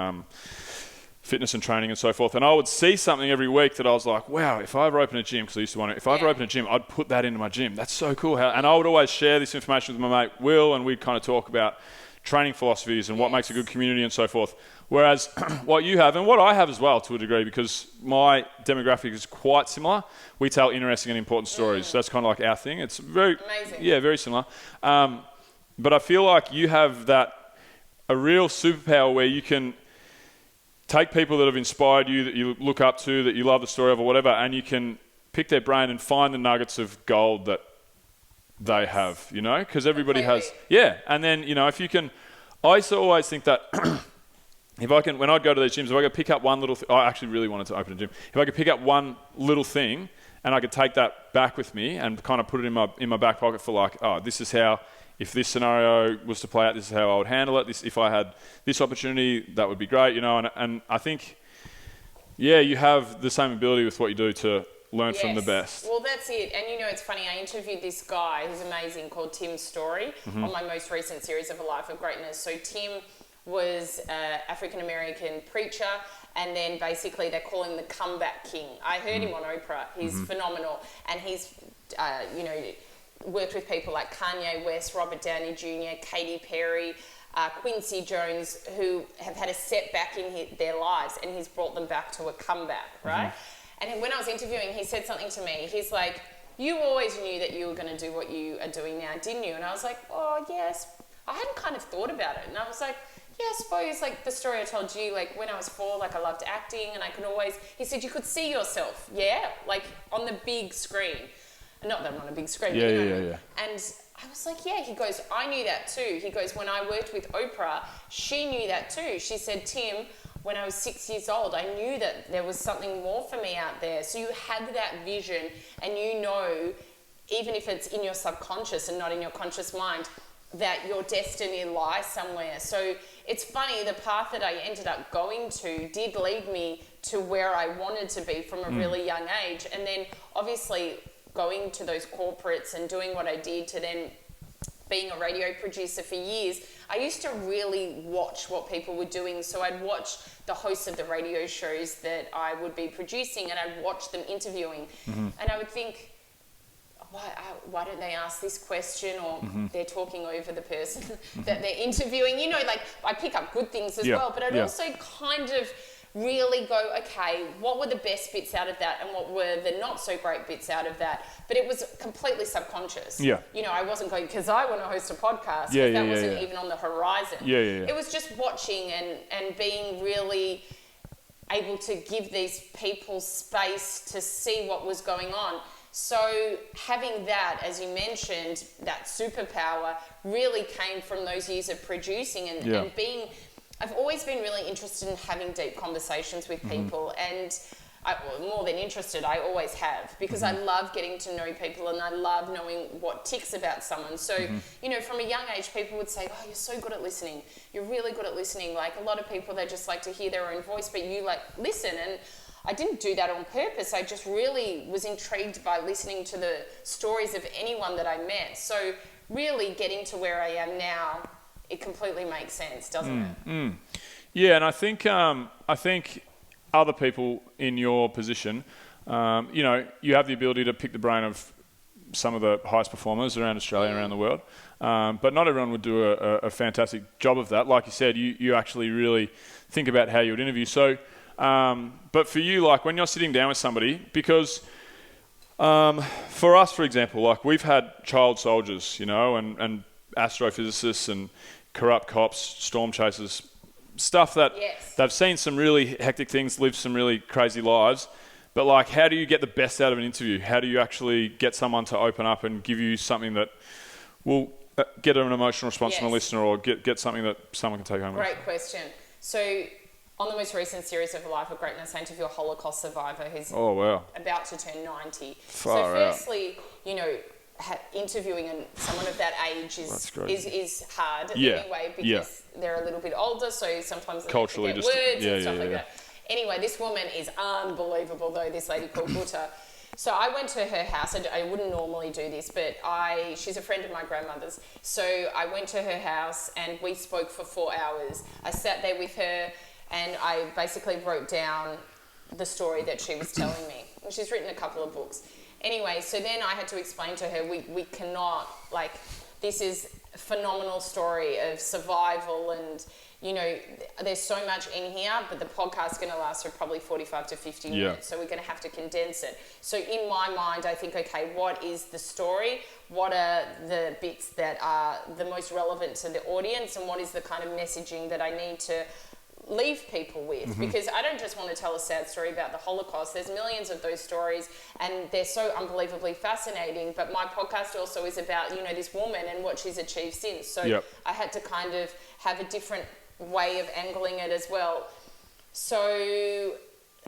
fitness and training and so forth, and I would see something every week that I was like, wow, if I ever open a gym, because I used to wonder, if I ever open a gym, I'd put that into my gym. That's so cool. And I would always share this information with my mate Will, and we'd kind of talk about training philosophies and what makes a good community and so forth. Whereas what you have, and what I have as well to a degree, because my demographic is quite similar, we tell interesting and important stories. So that's kind of like our thing. It's very, amazing. Yeah, very similar. But I feel like you have a real superpower where you can take people that have inspired you, that you look up to, that you love the story of or whatever, and you can pick their brain and find the nuggets of gold that they have, you know? Because everybody has... Yeah, and then, you know, if you can... I used to always think that if I can... When I'd go to these gyms, if I could pick up one little... I actually really wanted to open a gym. If I could pick up one little thing and I could take that back with me and kind of put it in my back pocket for like, oh, this is how... If this scenario was to play out, this is how I would handle it. If I had this opportunity, that would be great, you know. And I think, yeah, you have the same ability with what you do to learn from the best. Well, that's it. And, you know, it's funny. I interviewed this guy who's amazing called Tim Story on my most recent series of A Life of Greatness. So Tim was an African-American preacher, and then basically they're calling the comeback king. I heard him on Oprah. He's phenomenal. And he's, you know... worked with people like Kanye West, Robert Downey Jr., Katy Perry, Quincy Jones, who have had a setback in their lives, and he's brought them back to a comeback, right? And when I was interviewing, he said something to me. He's like, you always knew that you were going to do what you are doing now, didn't you? And I was like, oh, yes. I hadn't kind of thought about it. And I was like, yeah, I suppose, like the story I told you, like when I was 4, like I loved acting, and I could always... He said, you could see yourself, like on the big screen. Not that I'm on a big screen, but you know. And I was like, yeah. He goes, I knew that too. He goes, when I worked with Oprah, she knew that too. She said, Tim, when I was 6 years old, I knew that there was something more for me out there. So you had that vision, and you know, even if it's in your subconscious and not in your conscious mind, that your destiny lies somewhere. So it's funny, the path that I ended up going to did lead me to where I wanted to be from a really young age. And then obviously... going to those corporates and doing what I did to then being a radio producer for years, I used to really watch what people were doing. So I'd watch the hosts of the radio shows that I would be producing, and I'd watch them interviewing. And I would think, why don't they ask this question? Or they're talking over the person that they're interviewing. You know, like I pick up good things as well, but I'd also kind of really go, okay, what were the best bits out of that and what were the not so great bits out of that? But it was completely subconscious. You know, I wasn't going, because I want to host a podcast, that wasn't even on the horizon. It was just watching and being really able to give these people space to see what was going on. So having that, as you mentioned, that superpower really came from those years of producing and being... I've always been really interested in having deep conversations with people, and more than interested, I always have, because I love getting to know people and I love knowing what ticks about someone. So, you know, from a young age, people would say, oh, you're so good at listening. You're really good at listening. Like a lot of people, they just like to hear their own voice, but you like listen. And I didn't do that on purpose. I just really was intrigued by listening to the stories of anyone that I met. So really getting to where I am now, it completely makes sense, doesn't it?
Yeah, and I think other people in your position, you know, you have the ability to pick the brain of some of the highest performers around Australia and around the world, but not everyone would do a fantastic job of that. Like you said, you actually really think about how you would interview. So, but for you, like when you're sitting down with somebody, because for us, for example, like we've had child soldiers, you know, and astrophysicists and corrupt cops, storm chasers, stuff that they've seen some really hectic things, lived some really crazy lives. But like, how do you get the best out of an interview? How do you actually get someone to open up and give you something that will get an emotional response from a listener, or get something that someone can take home with?
Great question. So on the most recent series of A Life of Greatness, I interview a Holocaust survivor who's about to turn 90.
Far
firstly, you know, interviewing someone of that age is hard anyway, because they're a little bit older, so sometimes they
culturally
forget words and stuff like that. Anyway, this woman is unbelievable though, this lady called Guta. So I went to her house. I wouldn't normally do this, but she's a friend of my grandmother's. So I went to her house and we spoke for 4 hours. I sat there with her and I basically wrote down the story that she was telling me. And she's written a couple of books. Anyway, so then I had to explain to her, we cannot, like, this is a phenomenal story of survival and, you know, there's so much in here, but the podcast's going to last for probably 45 to 50 minutes, so we're going to have to condense it. So in my mind, I think, okay, what is the story? What are the bits that are the most relevant to the audience? And what is the kind of messaging that I need to leave people with? Because I don't just want to tell a sad story about the Holocaust. There's millions of those stories and they're so unbelievably fascinating, but my podcast also is about, you know, this woman and what she's achieved since. So I had to kind of have a different way of angling it as well. So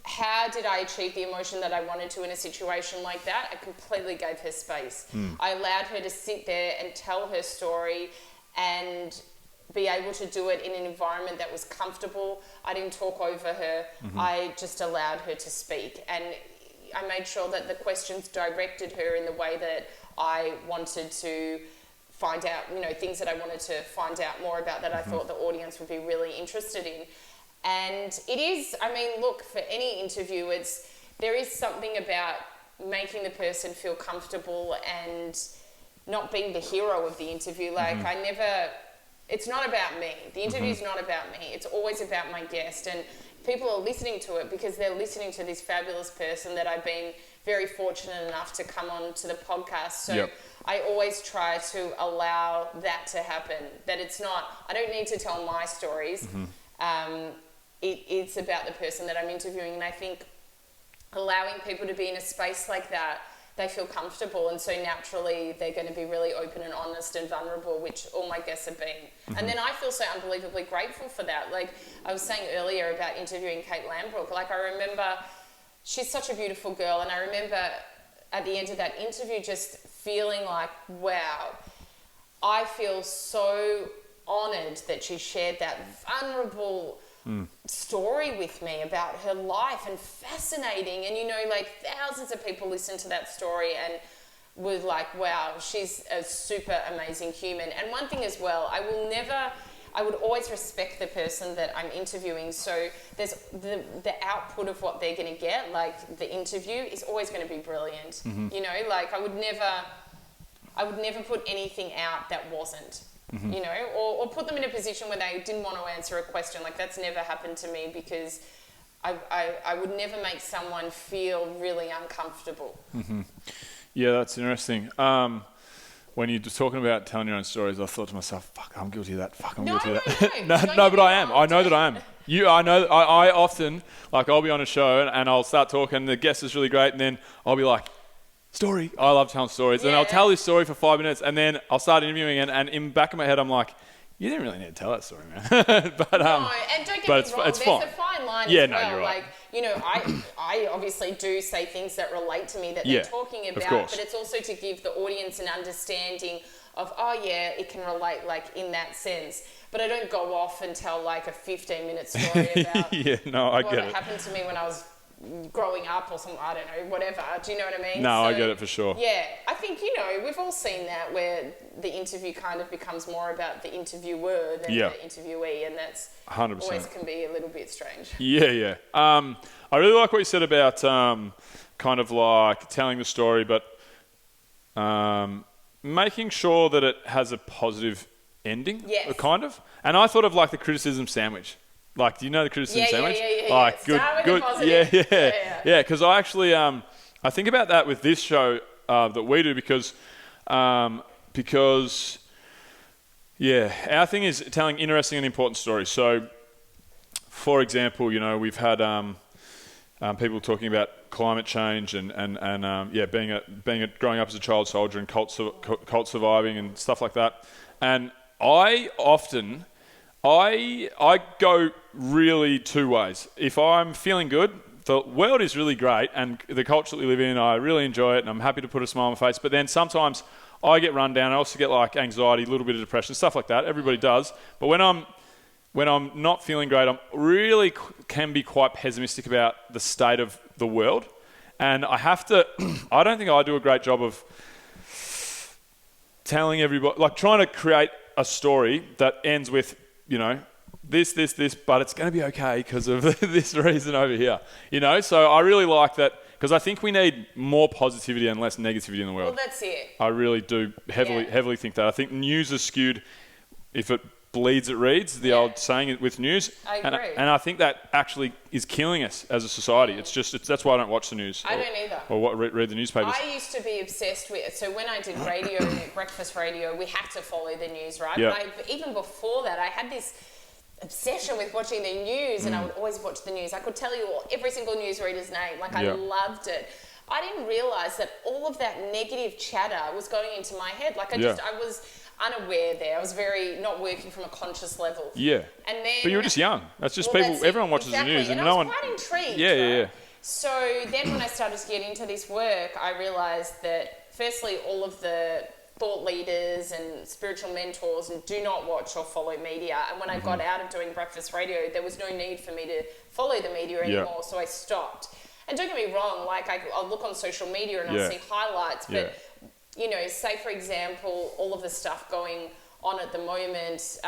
how did I achieve the emotion that I wanted to in a situation like that? I completely gave her space. I allowed her to sit there and tell her story and be able to do it in an environment that was comfortable. I didn't talk over her. I just allowed her to speak. And I made sure that the questions directed her in the way that I wanted to find out, you know, things that I wanted to find out more about that I thought the audience would be really interested in. And it is, I mean, look, for any interview, there is something about making the person feel comfortable and not being the hero of the interview. Like it's not about me. The interview's not about me. It's always about my guest. And people are listening to it because they're listening to this fabulous person that I've been very fortunate enough to come on to the podcast. So I always try to allow that to happen. That it's not, I don't need to tell my stories. It's about the person that I'm interviewing. And I think allowing people to be in a space like that, they feel comfortable, and so naturally they're going to be really open and honest and vulnerable, which all my guests have been. And then I feel so unbelievably grateful for that. Like I was saying earlier about interviewing Kate Lambrook, like I remember she's such a beautiful girl, and I remember at the end of that interview just feeling like, wow, I feel so honoured that she shared that vulnerable story with me about her life, and fascinating. And you know, like thousands of people listened to that story and were like, wow, she's a super amazing human. And one thing as well, I would always respect the person that I'm interviewing. So there's the output of what they're going to get, like the interview is always going to be brilliant. You know, like I would never put anything out that wasn't. You know, or put them in a position where they didn't want to answer a question. Like that's never happened to me, because I would never make someone feel really uncomfortable.
Yeah, that's interesting. When you're just talking about telling your own stories, I thought to myself, fuck, I'm guilty of that. Fuck, I'm guilty of that. No, but I am. I know that I am. I often, like I'll be on a show and I'll start talking, the guest is really great, and then I'll be like, story. I love telling stories. And I'll tell this story for 5 minutes and then I'll start interviewing, and in the back of my head I'm like, you didn't really need to tell that story, man.
No, and don't get me wrong, there's a fine line as well.
You're right.
Like, you know, I obviously do say things that relate to me that they're talking about, but it's also to give the audience an understanding of, oh yeah, it can relate, like in that sense. But I don't go off and tell like a 15-minute story about
I get it.
happened to me when I was growing up or something, I don't know, whatever. Do you know what I mean?
No, I get it for sure.
Yeah, I think, we've all seen that where the interview kind of becomes more about the interviewer than the interviewee, and that's
100%.
Always can be a little bit strange.
Yeah. I really like what you said about kind of like telling the story, but making sure that it has a positive ending, kind of. And I thought of like the criticism sandwich. Like, do you know the criticism sandwich?
Yeah.
Like, good. Yeah. Because I actually, I think about that with this show that we do because, our thing is telling interesting and important stories. So, for example, we've had people talking about climate change and growing up as a child soldier and cult surviving and stuff like that. And I go really two ways. If I'm feeling good, the world is really great and the culture that we live in, I really enjoy it and I'm happy to put a smile on my face. But then sometimes I get run down. I also get like anxiety, a little bit of depression, stuff like that. Everybody does. But when I'm not feeling great, I'm really can be quite pessimistic about the state of the world. And I have to, I don't think I do a great job of telling everybody, like trying to create a story that ends with, this, but it's going to be okay because of this reason over here. So I really like that because I think we need more positivity and less negativity in the world.
Well, that's it.
I really do heavily think that. I think news is skewed. If it bleeds, it reads, the old saying with news.
I agree.
And I think that actually is killing us as a society. That's why I don't watch the news.
I don't either.
Or read the newspapers.
I used to be obsessed with, so when I did radio, breakfast radio, we had to follow the news, right?
Yep.
But even before that, I had this obsession with watching the news and I would always watch the news. I could tell you every single newsreader's name. Like, I loved it. I didn't realise that all of that negative chatter was going into my head. Like, I was unaware there. I was very not working from a conscious level. Yeah. And then,
but you were just young. That's just people. Everyone watches the news, and no one.
I was quite intrigued.
Yeah.
So then, when I started to get into this work, I realised that firstly, all of the thought leaders and spiritual mentors do not watch or follow media. And when I got out of doing breakfast radio, there was no need for me to follow the media anymore. So I stopped. And don't get me wrong, like I'll look on social media and I'll see highlights, but say for example, all of the stuff going on at the moment,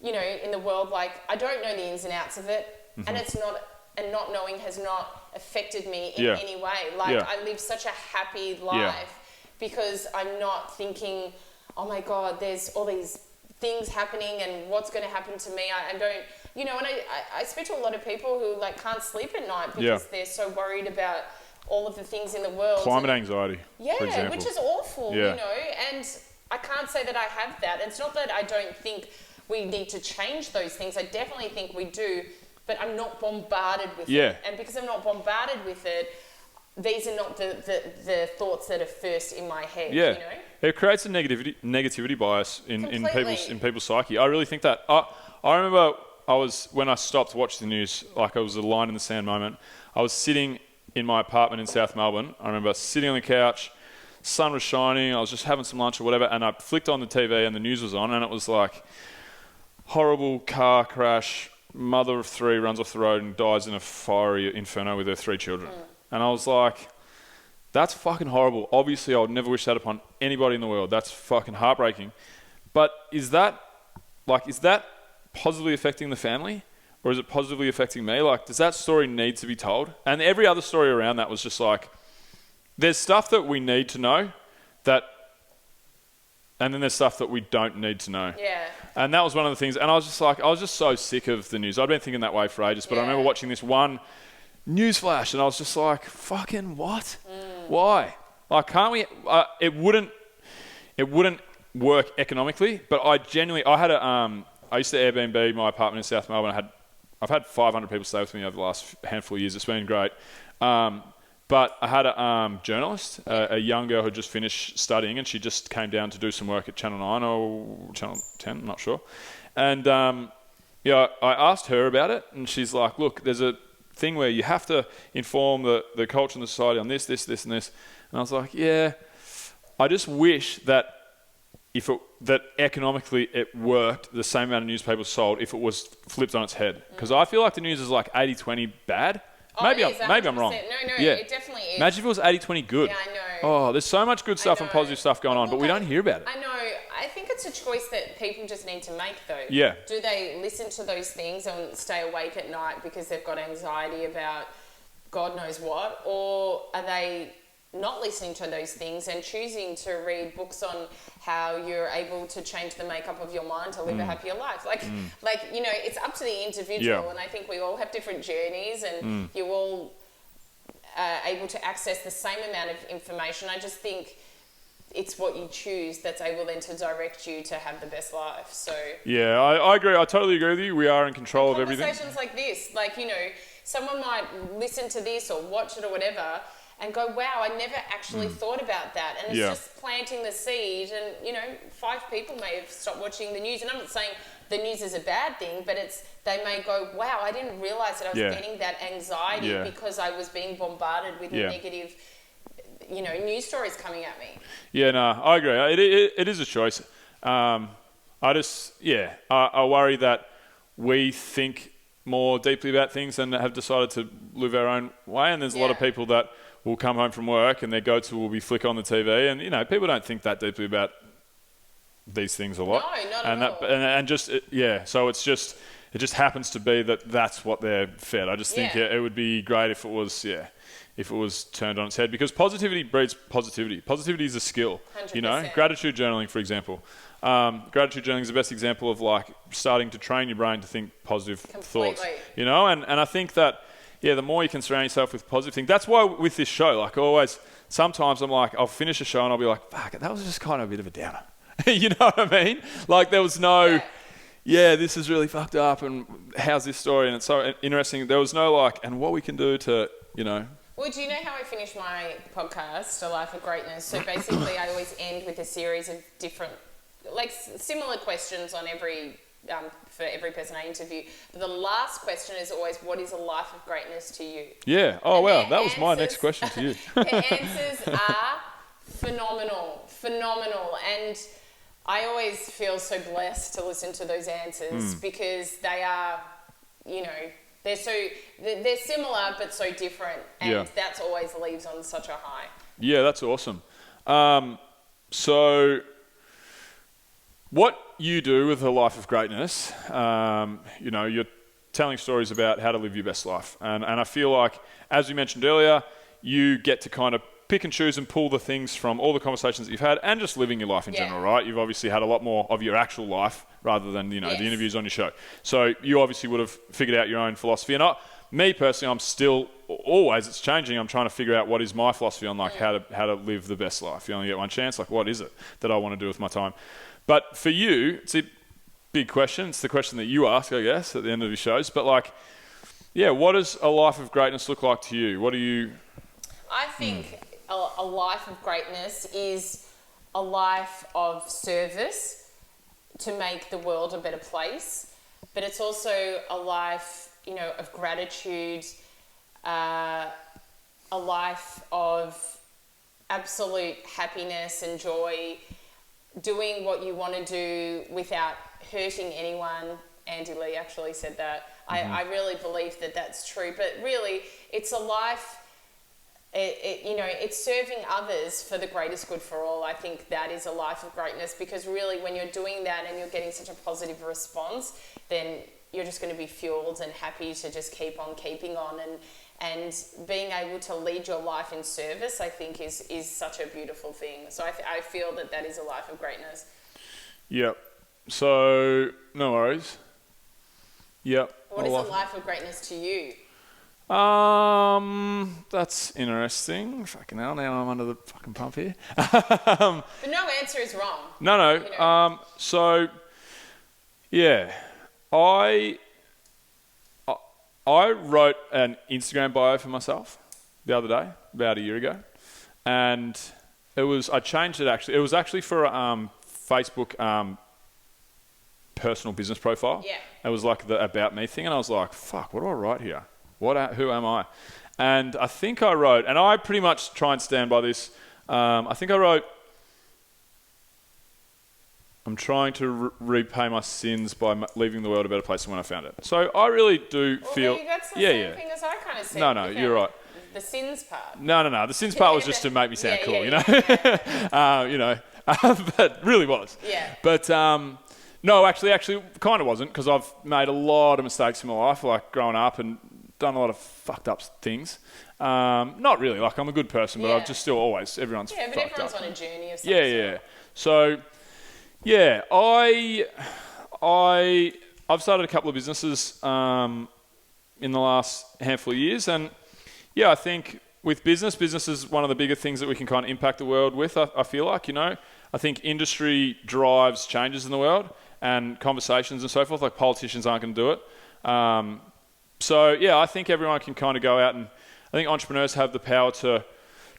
in the world, like I don't know the ins and outs of it, and not knowing has not affected me in any way. Like I live such a happy life because I'm not thinking, oh my God, there's all these things happening and what's going to happen to me. I don't, and I speak to a lot of people who like can't sleep at night because they're so worried about all of the things in the world.
Climate anxiety, for example.
Which is awful, and I can't say that I have that. It's not that I don't think we need to change those things. I definitely think we do, but I'm not bombarded with it. And because I'm not bombarded with it, these are not the thoughts that are first in my head,
It creates a negativity bias in people's psyche. I really think that. I remember when I stopped watching the news, like I was a line in the sand moment, I was sitting in my apartment in South Melbourne. I remember sitting on the couch, sun was shining, I was just having some lunch or whatever, and I flicked on the TV and the news was on, and it was like, horrible car crash, mother of 3 runs off the road and dies in a fiery inferno with her 3 children. And I was like, that's fucking horrible. Obviously, I would never wish that upon anybody in the world. That's fucking heartbreaking. But is that positively affecting the family? Or is it positively affecting me? Like, does that story need to be told? And every other story around that was just like, there's stuff that we need to know and then there's stuff that we don't need to know.
Yeah.
And that was one of the things. And I was just so sick of the news. I'd been thinking that way for ages, but I remember watching this one news flash and I was just like, fucking what? Why? Like, can't we, it wouldn't work economically, but I used to Airbnb my apartment in South Melbourne. I've had 500 people stay with me over the last handful of years. It's been great. But I had a journalist, a young girl who just finished studying, and she just came down to do some work at Channel 9 or Channel 10, I'm not sure. And I asked her about it, and she's like, look, there's a thing where you have to inform the culture and the society on this, and this. And I was like, yeah, I just wish that that economically it worked, the same amount of newspapers sold if it was flipped on its head. Because I feel like the news is like 80-20 bad,
Oh,
Maybe
it is,
maybe I'm wrong.
100%. No,
Yeah.
it definitely is.
Imagine if it was 80-20 good.
Yeah, I know.
Oh, there's so much good stuff and
know.
positive stuff going on, but we don't hear about it.
I know. I think it's a choice that people just need to make, though.
Yeah.
Do they listen to those things and stay awake at night because they've got anxiety about God knows what? Or are they not listening to those things and choosing to read books on how you're able to change the makeup of your mind to live a happier life? Like, you know, it's up to the individual.
Yeah.
And I think we all have different journeys and you all able to access the same amount of information. I just think it's what you choose that's able then to direct you to have the best life. So
Yeah, I agree. I totally agree with you. We are in control of everything.
Conversations like this, like, you know, someone might listen to this or watch it or whatever and go, wow, I never actually thought about that. And it's just planting the seed. And, you know, 5 people may have stopped watching the news. And I'm not saying the news is a bad thing, but they may go, wow, I didn't realise that I was getting that anxiety because I was being bombarded with negative, you know, news stories coming at me. Yeah,
no, I agree. It is a choice. I worry that we think more deeply about things and have decided to live our own way. And there's a lot of people that will come home from work and their go-to will be flick on the TV. And, you know, people don't think that deeply about these things a lot.
No, not
and
at all.
And just, so it just happens to be that that's what they're fed. I just think it would be great if it was turned on its head, because positivity breeds positivity. Positivity is a skill,
100%.
you know. Gratitude journaling, for example. Gratitude journaling is the best example of like starting to train your brain to think positive thoughts, you know. And I think that the more you can surround yourself with positive things. That's why with this show, like always, sometimes I'm like, I'll finish a show and I'll be like, fuck, that was just kind of a bit of a downer. You know what I mean? Like there was no, this is really fucked up, and how's this story? And it's so interesting. There was no like, and what we can do to, you know.
Well, do you know how I finish my podcast, A Life of Greatness? So basically I always end with a series of different, like similar questions on for every person I interview. But the last question is always, what is a life of greatness to you?
Yeah. Oh, wow. That was my next question to you.
The answers are phenomenal. And I always feel so blessed to listen to those answers because they are, you know, they're similar but so different, and that's always leaves on such a high. Yeah,
that's awesome. So what you do with A Life of Greatness, you know, you're telling stories about how to live your best life. And I feel like, as you mentioned earlier, you get to kind of pick and choose and pull the things from all the conversations that you've had and just living your life in general, right? You've obviously had a lot more of your actual life rather than, you know, the interviews on your show. So you obviously would have figured out your own philosophy. And me personally, I'm still always, it's changing. I'm trying to figure out what is my philosophy on like how to live the best life. You only get one chance. Like, what is it that I want to do with my time? But for you, it's a big question. It's the question that you ask, I guess, at the end of your shows. But like, what does a life of greatness look like to you? What do you...
I think a life of greatness is a life of service to make the world a better place. But it's also a life, you know, of gratitude, a life of absolute happiness and joy, doing what you want to do without hurting anyone. Andy Lee actually said that. I really believe that that's true. But really, it's a life, you know, it's serving others for the greatest good for all. I think that is a life of greatness, because really when you're doing that and you're getting such a positive response, then you're just going to be fueled and happy to just keep on keeping on. And being able to lead your life in service, I think, is such a beautiful thing. So I feel that is a life of greatness. Yep.
So, no worries. Yep.
What is a life of greatness to you?
That's interesting. Fucking hell, now I'm under the fucking pump here.
But no answer is wrong.
No.
You know?
So, yeah. I wrote an Instagram bio for myself the other day, about a year ago, and I changed it actually. It was actually for a Facebook personal business profile.
Yeah.
It was like the about me thing, and I was like, fuck, what do I write here? Who am I? And I think I wrote, and I pretty much try and stand by this. I think I wrote, I'm trying to repay my sins by leaving the world a better place than when I found it. So I really do feel...
That's the same thing as I kind of said.
No, you're right.
The sins part.
No. The sins part was just to make me sound cool, you know? But really was.
Yeah.
But no, actually, kind of wasn't, because I've made a lot of mistakes in my life, like growing up, and done a lot of fucked up things. Not really, like I'm a good person, but I've just still always, everyone's fucked up.
Yeah, but everyone's on a journey of some
sort. So, yeah, I've started a couple of businesses in the last handful of years, and I think with business is one of the bigger things that we can kind of impact the world with. I feel like, I think industry drives changes in the world and conversations and so forth. Like politicians aren't going to do it. I think everyone can kind of go out, and I think entrepreneurs have the power to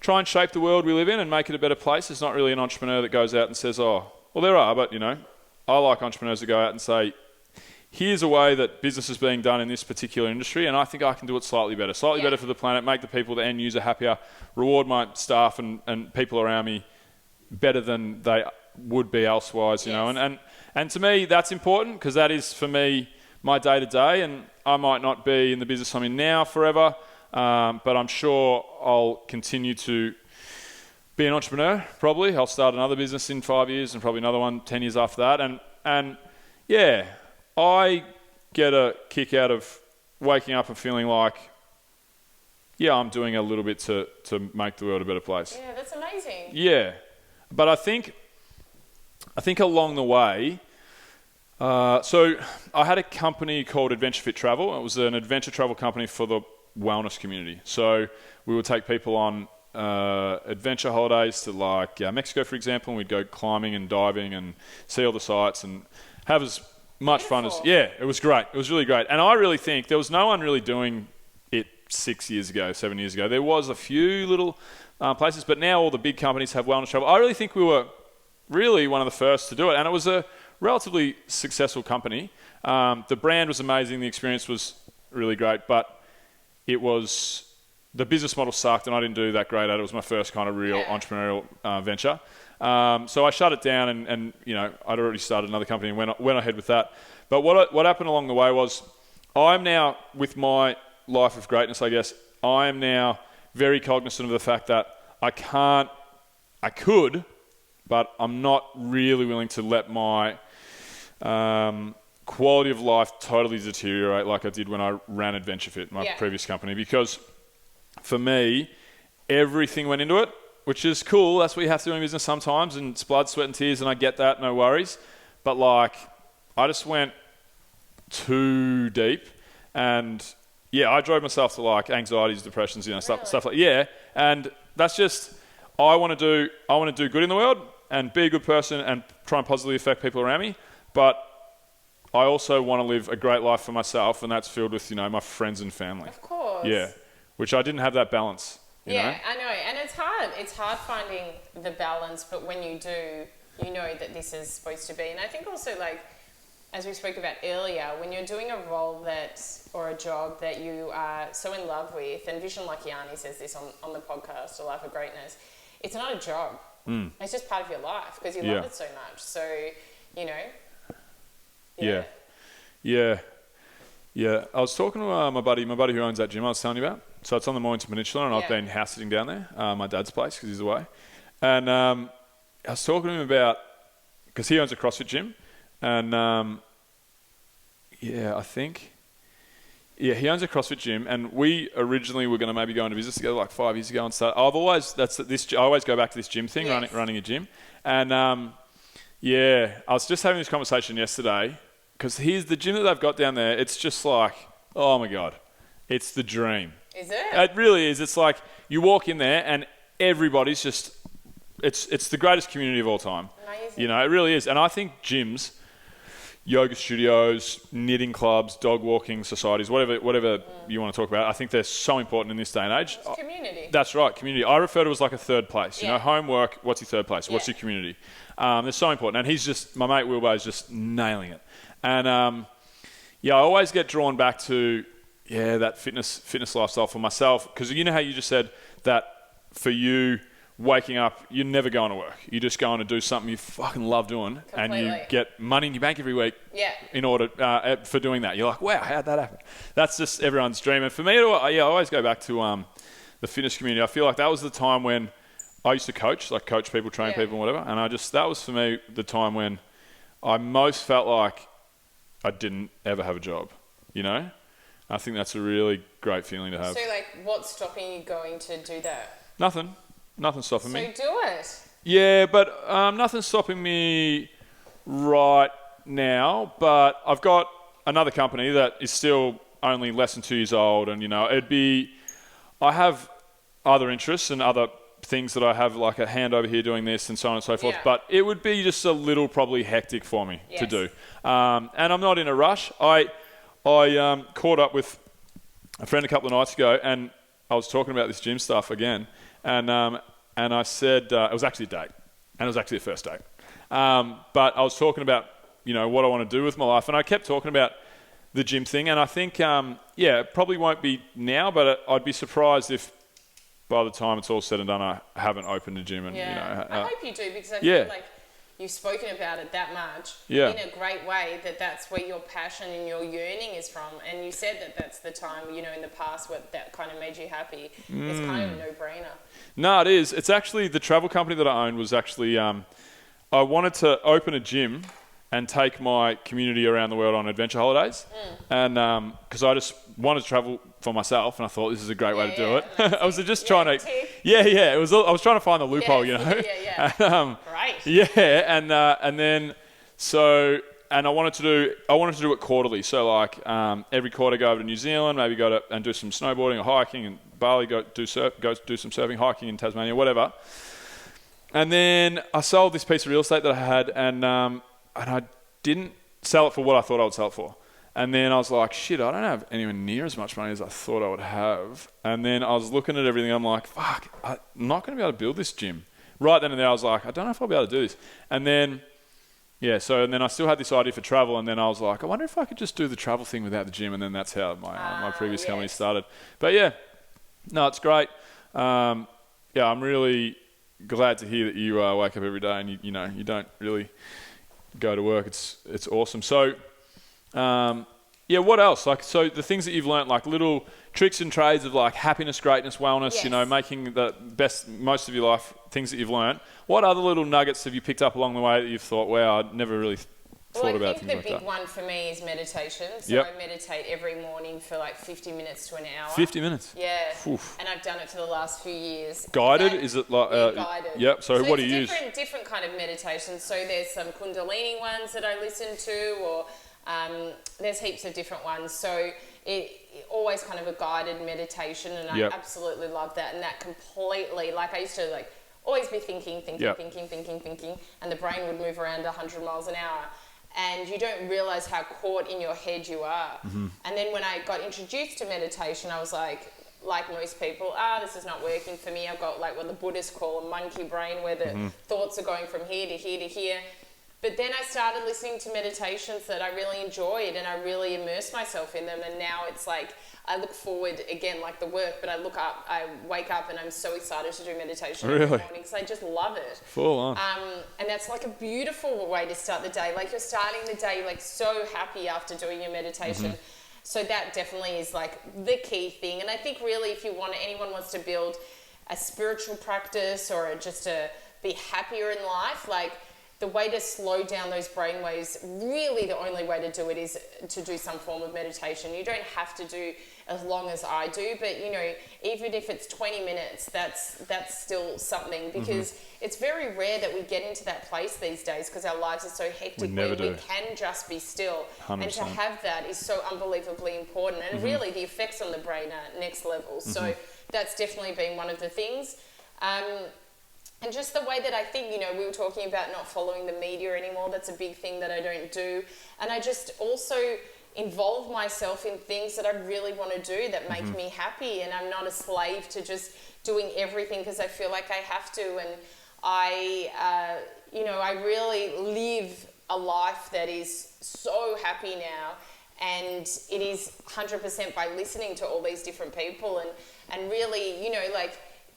try and shape the world we live in and make it a better place. There's not really an entrepreneur that goes out and says, oh, well, there are, but, I like entrepreneurs that go out and say, here's a way that business is being done in this particular industry, and I think I can do it slightly better for the planet, make the people, the end user, happier, reward my staff and people around me better than they would be elsewise, you know. And to me, that's important, because that is, for me, my day-to-day, and I might not be in the business I'm in now forever, but I'm sure I'll continue to be an entrepreneur, probably. I'll start another business in 5 years and probably another one 10 years after that. And I get a kick out of waking up and feeling like, I'm doing a little bit to make the world a better place.
Yeah, that's amazing.
Yeah. But I think along the way, so I had a company called Adventure Fit Travel. It was an adventure travel company for the wellness community. So we would take people on adventure holidays to Mexico, for example, and we'd go climbing and diving and see all the sights and have as much fun as... Yeah, it was great. It was really great. And I really think there was no one really doing it 7 years ago. There was a few little places, but now all the big companies have wellness travel. I really think we were really one of the first to do it, and it was a relatively successful company. The brand was amazing. The experience was really great, but it was... The business model sucked, and I didn't do that great at it. It was my first kind of real entrepreneurial venture. So I shut it down, and I'd already started another company and went ahead with that. But what happened along the way was, I'm now, with my life of greatness, I guess, I am now very cognizant of the fact that I could, but I'm not really willing to let my quality of life totally deteriorate like I did when I ran Adventure Fit, my previous company, because for me, everything went into it, which is cool. That's what you have to do in business sometimes, and it's blood, sweat and tears, and I get that, no worries. But I just went too deep, and I drove myself to anxieties, depressions, stuff like and that's just, I want to do good in the world and be a good person and try and positively affect people around me, but I also want to live a great life for myself, and that's filled with my friends and family.
Of course.
Yeah. Which I didn't have that balance. You know?
I know, and it's hard. It's hard finding the balance, but when you do, you know that this is supposed to be. And I think also, as we spoke about earlier, when you're doing a role or a job that you are so in love with, and Vision Like Yanni says this on the podcast, A Life of Greatness, it's not a job. It's just part of your life because you love it so much. So,
Yeah, I was talking to my buddy who owns that gym I was telling you about. So it's on the Mornington Peninsula, and I've been house sitting down there, my dad's place, because he's away. And I was talking to him about, because he owns a CrossFit gym, and he owns a CrossFit gym, and we originally were going to maybe go into business together 5 years ago and start. I always go back to this gym thing, running a gym. And I was just having this conversation yesterday, because here's the gym that they've got down there. It's just oh my God, it's the dream.
Is it?
It really is. It's you walk in there and everybody's just, it's the greatest community of all time.
Amazing.
It really is. And I think gyms, yoga studios, knitting clubs, dog walking societies, whatever you want to talk about, I think they're so important in this day and age.
It's community.
That's right, community. I refer to it as a third place. Homework, what's your third place? What's your community? They're so important. And my mate Wilbo is just nailing it. And I always get drawn back to that fitness lifestyle for myself, because you know how you just said that for you waking up, you're never going to work. You're just going to do something you fucking love doing, and you get money in your bank every week. In order for doing that, you're like, wow, how'd that happen? That's just everyone's dream. And for me, I always go back to the fitness community. I feel like that was the time when I used to coach people, train people, and whatever. And that was for me the time when I most felt like I didn't ever have a job. You know, I think that's a really great feeling to have.
So, like, what's stopping you going to do that?
Nothing stopping me.
So do it.
Yeah, but nothing's stopping me right now. But I've got another company that is still only less than 2 years old, and I have other interests and other things that I have, like a hand over here doing this and so on and so forth. But it would be just a little probably hectic for me to do, and I'm not in a rush. I caught up with a friend a couple of nights ago, and I was talking about this gym stuff again. And I said, it was actually a date, and it was actually a first date. But I was talking about, what I want to do with my life, and I kept talking about the gym thing. And I think, it probably won't be now, but I'd be surprised if by the time it's all said and done, I haven't opened a gym. And
I hope you do, because I feel like you've spoken about it that much in a great way, that's where your passion and your yearning is from. And you said that that's the time, in the past, what that kind of made you happy. It's kind of a no-brainer.
No, it is. It's actually the travel company that I owned was actually, I wanted to open a gym and take my community around the world on adventure holidays. And because I just wanted to travel for myself, and I thought this is a great way to do it. I was just trying to, I was trying to find the loophole, Right. And then and I wanted to do it quarterly. So like every quarter go over to New Zealand, maybe go and do some snowboarding or hiking, and Bali go do some surfing, hiking in Tasmania, whatever. And then I sold this piece of real estate that I had, and I didn't sell it for what I thought I would sell it for. And then I was like, shit, I don't have anywhere near as much money as I thought I would have. And then I was looking at everything. I'm like, fuck, I'm not going to be able to build this gym. Right then and there, I was like, I don't know if I'll be able to do this. And then, and then I still had this idea for travel. And then I was like, I wonder if I could just do the travel thing without the gym. And then that's how my previous company started. But no, it's great. I'm really glad to hear that you wake up every day and you don't really go to work. It's awesome. So, what else? Like, so the things that you've learnt, like little tricks and trades of like happiness, greatness, wellness, making the best most of your life, things that you've learnt. What other little nuggets have you picked up along the way that you've thought, wow, I'd never really thought about things like that?
I think the big one for me is meditation. So I meditate every morning for like 50 minutes to an hour. 50
minutes?
Yeah. Oof. And I've done it for the last few years.
Guided? Is it like...
guided.
Yep. So what do you use?
Different kind of meditation. So there's some Kundalini ones that I listen to, or there's heaps of different ones. So it always kind of a guided meditation, and I absolutely love that. And that completely, like I used to always be thinking, and the brain would move around 100 miles an hour. And you don't realise how caught in your head you are. Mm-hmm. And then when I got introduced to meditation, I was like most people, this is not working for me. I've got like what the Buddhists call a monkey brain, where the thoughts are going from here to here to here. But then I started listening to meditations that I really enjoyed, and I really immersed myself in them. And now it's like I look forward, again, like the work, but I wake up and I'm so excited to do meditation every morning because I just love it.
Full on.
And that's like a beautiful way to start the day. Like you're starting the day like so happy after doing your meditation. Mm-hmm. So that definitely is like the key thing. And I think really if anyone wants to build a spiritual practice or just to be happier in life, like the way to slow down those brain waves, really the only way to do it is to do some form of meditation. You don't have to do as long as I do, but even if it's 20 minutes, that's still something, because it's very rare that we get into that place these days because our lives are so hectic where we can just be still. 100%. And to have that is so unbelievably important, and really the effects on the brain are next level. So that's definitely been one of the things. And just the way that I think, we were talking about not following the media anymore. That's a big thing that I don't do. And I just also involve myself in things that I really want to do that make me happy. And I'm not a slave to just doing everything because I feel like I have to. And I really live a life that is so happy now. And it is 100% by listening to all these different people and really,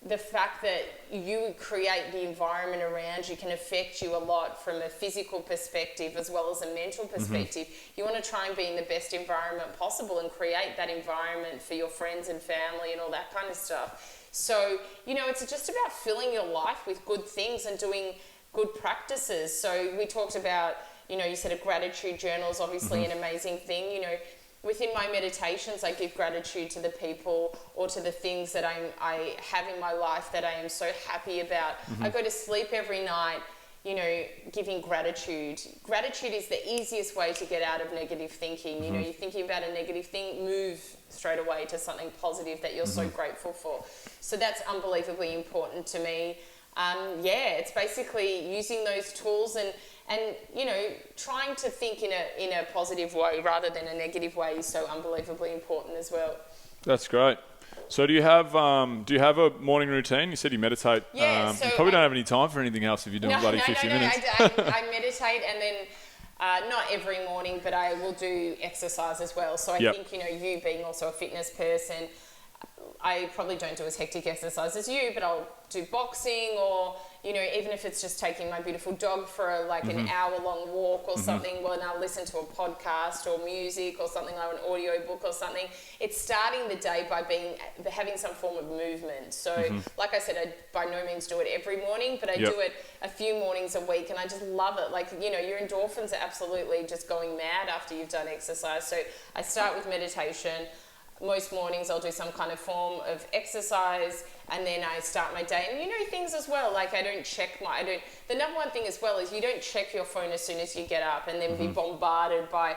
the fact that you create the environment around you can affect you a lot from a physical perspective as well as a mental perspective. You want to try and be in the best environment possible and create that environment for your friends and family and all that kind of stuff. So, you know, it's just about filling your life with good things and doing good practices. So we talked about, you know, you said a gratitude journal is obviously an amazing thing. You know, within my meditations, I give gratitude to the people or to the things that I have in my life that I am so happy about. I go to sleep every night, you know, giving gratitude. Gratitude is the easiest way to get out of negative thinking. You know, you're thinking about a negative thing, move straight away to something positive that you're so grateful for. So that's unbelievably important to me. Yeah, it's basically using those tools and you know, trying to think in a positive way rather than a negative way is so unbelievably important as well.
That's great. So do you have a morning routine? You said you meditate.
Yeah, so
you probably don't have any time for anything else if you're doing bloody 50 minutes.
I meditate, and then not every morning, but I will do exercise as well. So I think, you know, you being also a fitness person, I probably don't do as hectic exercise as you, but I'll do boxing, or, you know, even if it's just taking my beautiful dog for an hour-long walk or something, well, and I'll listen to a podcast or music or something, like an audio book or something. It's starting the day by having some form of movement. So, like I said, I by no means do it every morning, but I do it a few mornings a week, and I just love it. Like, you know, your endorphins are absolutely just going mad after you've done exercise. So I start with meditation. Most mornings I'll do some kind of form of exercise, and then I start my day. And you know, things as well, like the number one thing as well is you don't check your phone as soon as you get up and then be bombarded by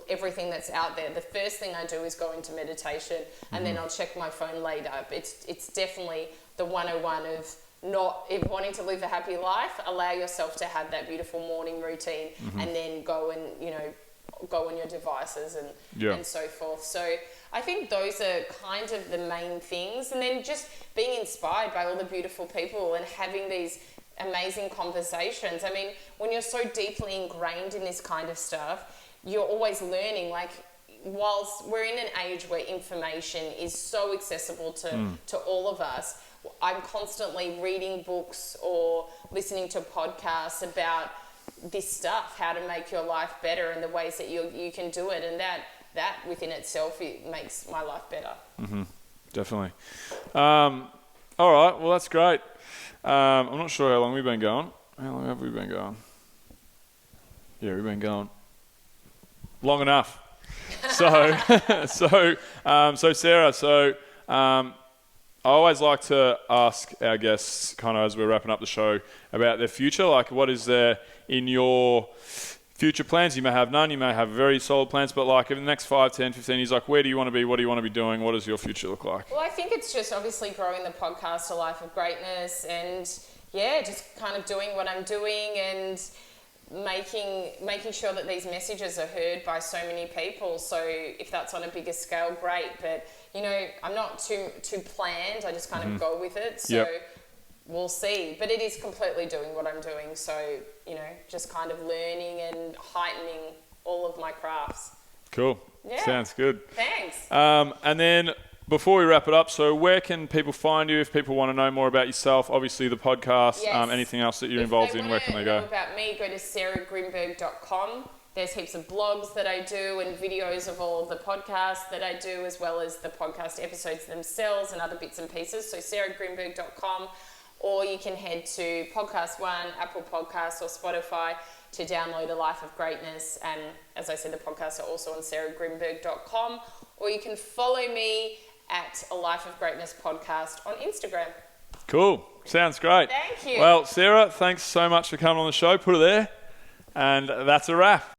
everything that's out there. The first thing I do is go into meditation, and then I'll check my phone later. It's definitely the 101 of if wanting to live a happy life. Allow yourself to have that beautiful morning routine, and then go and, you know, go on your devices and so forth. So I think those are kind of the main things, and then just being inspired by all the beautiful people and having these amazing conversations. I mean, when you're so deeply ingrained in this kind of stuff, you're always learning. Like, whilst we're in an age where information is so accessible to all of us, I'm constantly reading books or listening to podcasts about this stuff, how to make your life better and the ways that you can do it, and that within itself, it makes my life better.
Definitely. All right, well, that's great. I'm not sure how long we've been going. How long have we been going? Yeah, we've been going long enough. So Sarah, I always like to ask our guests, kind of as we're wrapping up the show, about their future. Like, what is there in your future plans? You may have none, you may have very solid plans, but like in the next 5, 10, 15 years, like, where do you want to be? What do you want to be doing? What does your future look like?
Well, I think it's just obviously growing the podcast, A Life of Greatness, and yeah, just kind of doing what I'm doing and making sure that these messages are heard by so many people. So if that's on a bigger scale, great. But, you know, I'm not too planned. I just kind of go with it. So we'll see. But it is completely doing what I'm doing. So, you know, just kind of learning and heightening all of my crafts. Cool. Yeah. Sounds good. Thanks. And then before we wrap it up, so where can people find you if people want to know more about yourself? Obviously the podcast, anything else that you're involved in, where can they go? If they want to know about me, go to sarahgrynberg.com. There's heaps of blogs that I do and videos of all of the podcasts that I do, as well as the podcast episodes themselves and other bits and pieces. So sarahgrynberg.com, or you can head to Podcast One, Apple Podcasts or Spotify to download A Life of Greatness. And as I said, the podcasts are also on sarahgrynberg.com, or you can follow me at A Life of Greatness podcast on Instagram. Cool. Sounds great. Thank you. Well, Sarah, thanks so much for coming on the show. Put it there. And that's a wrap.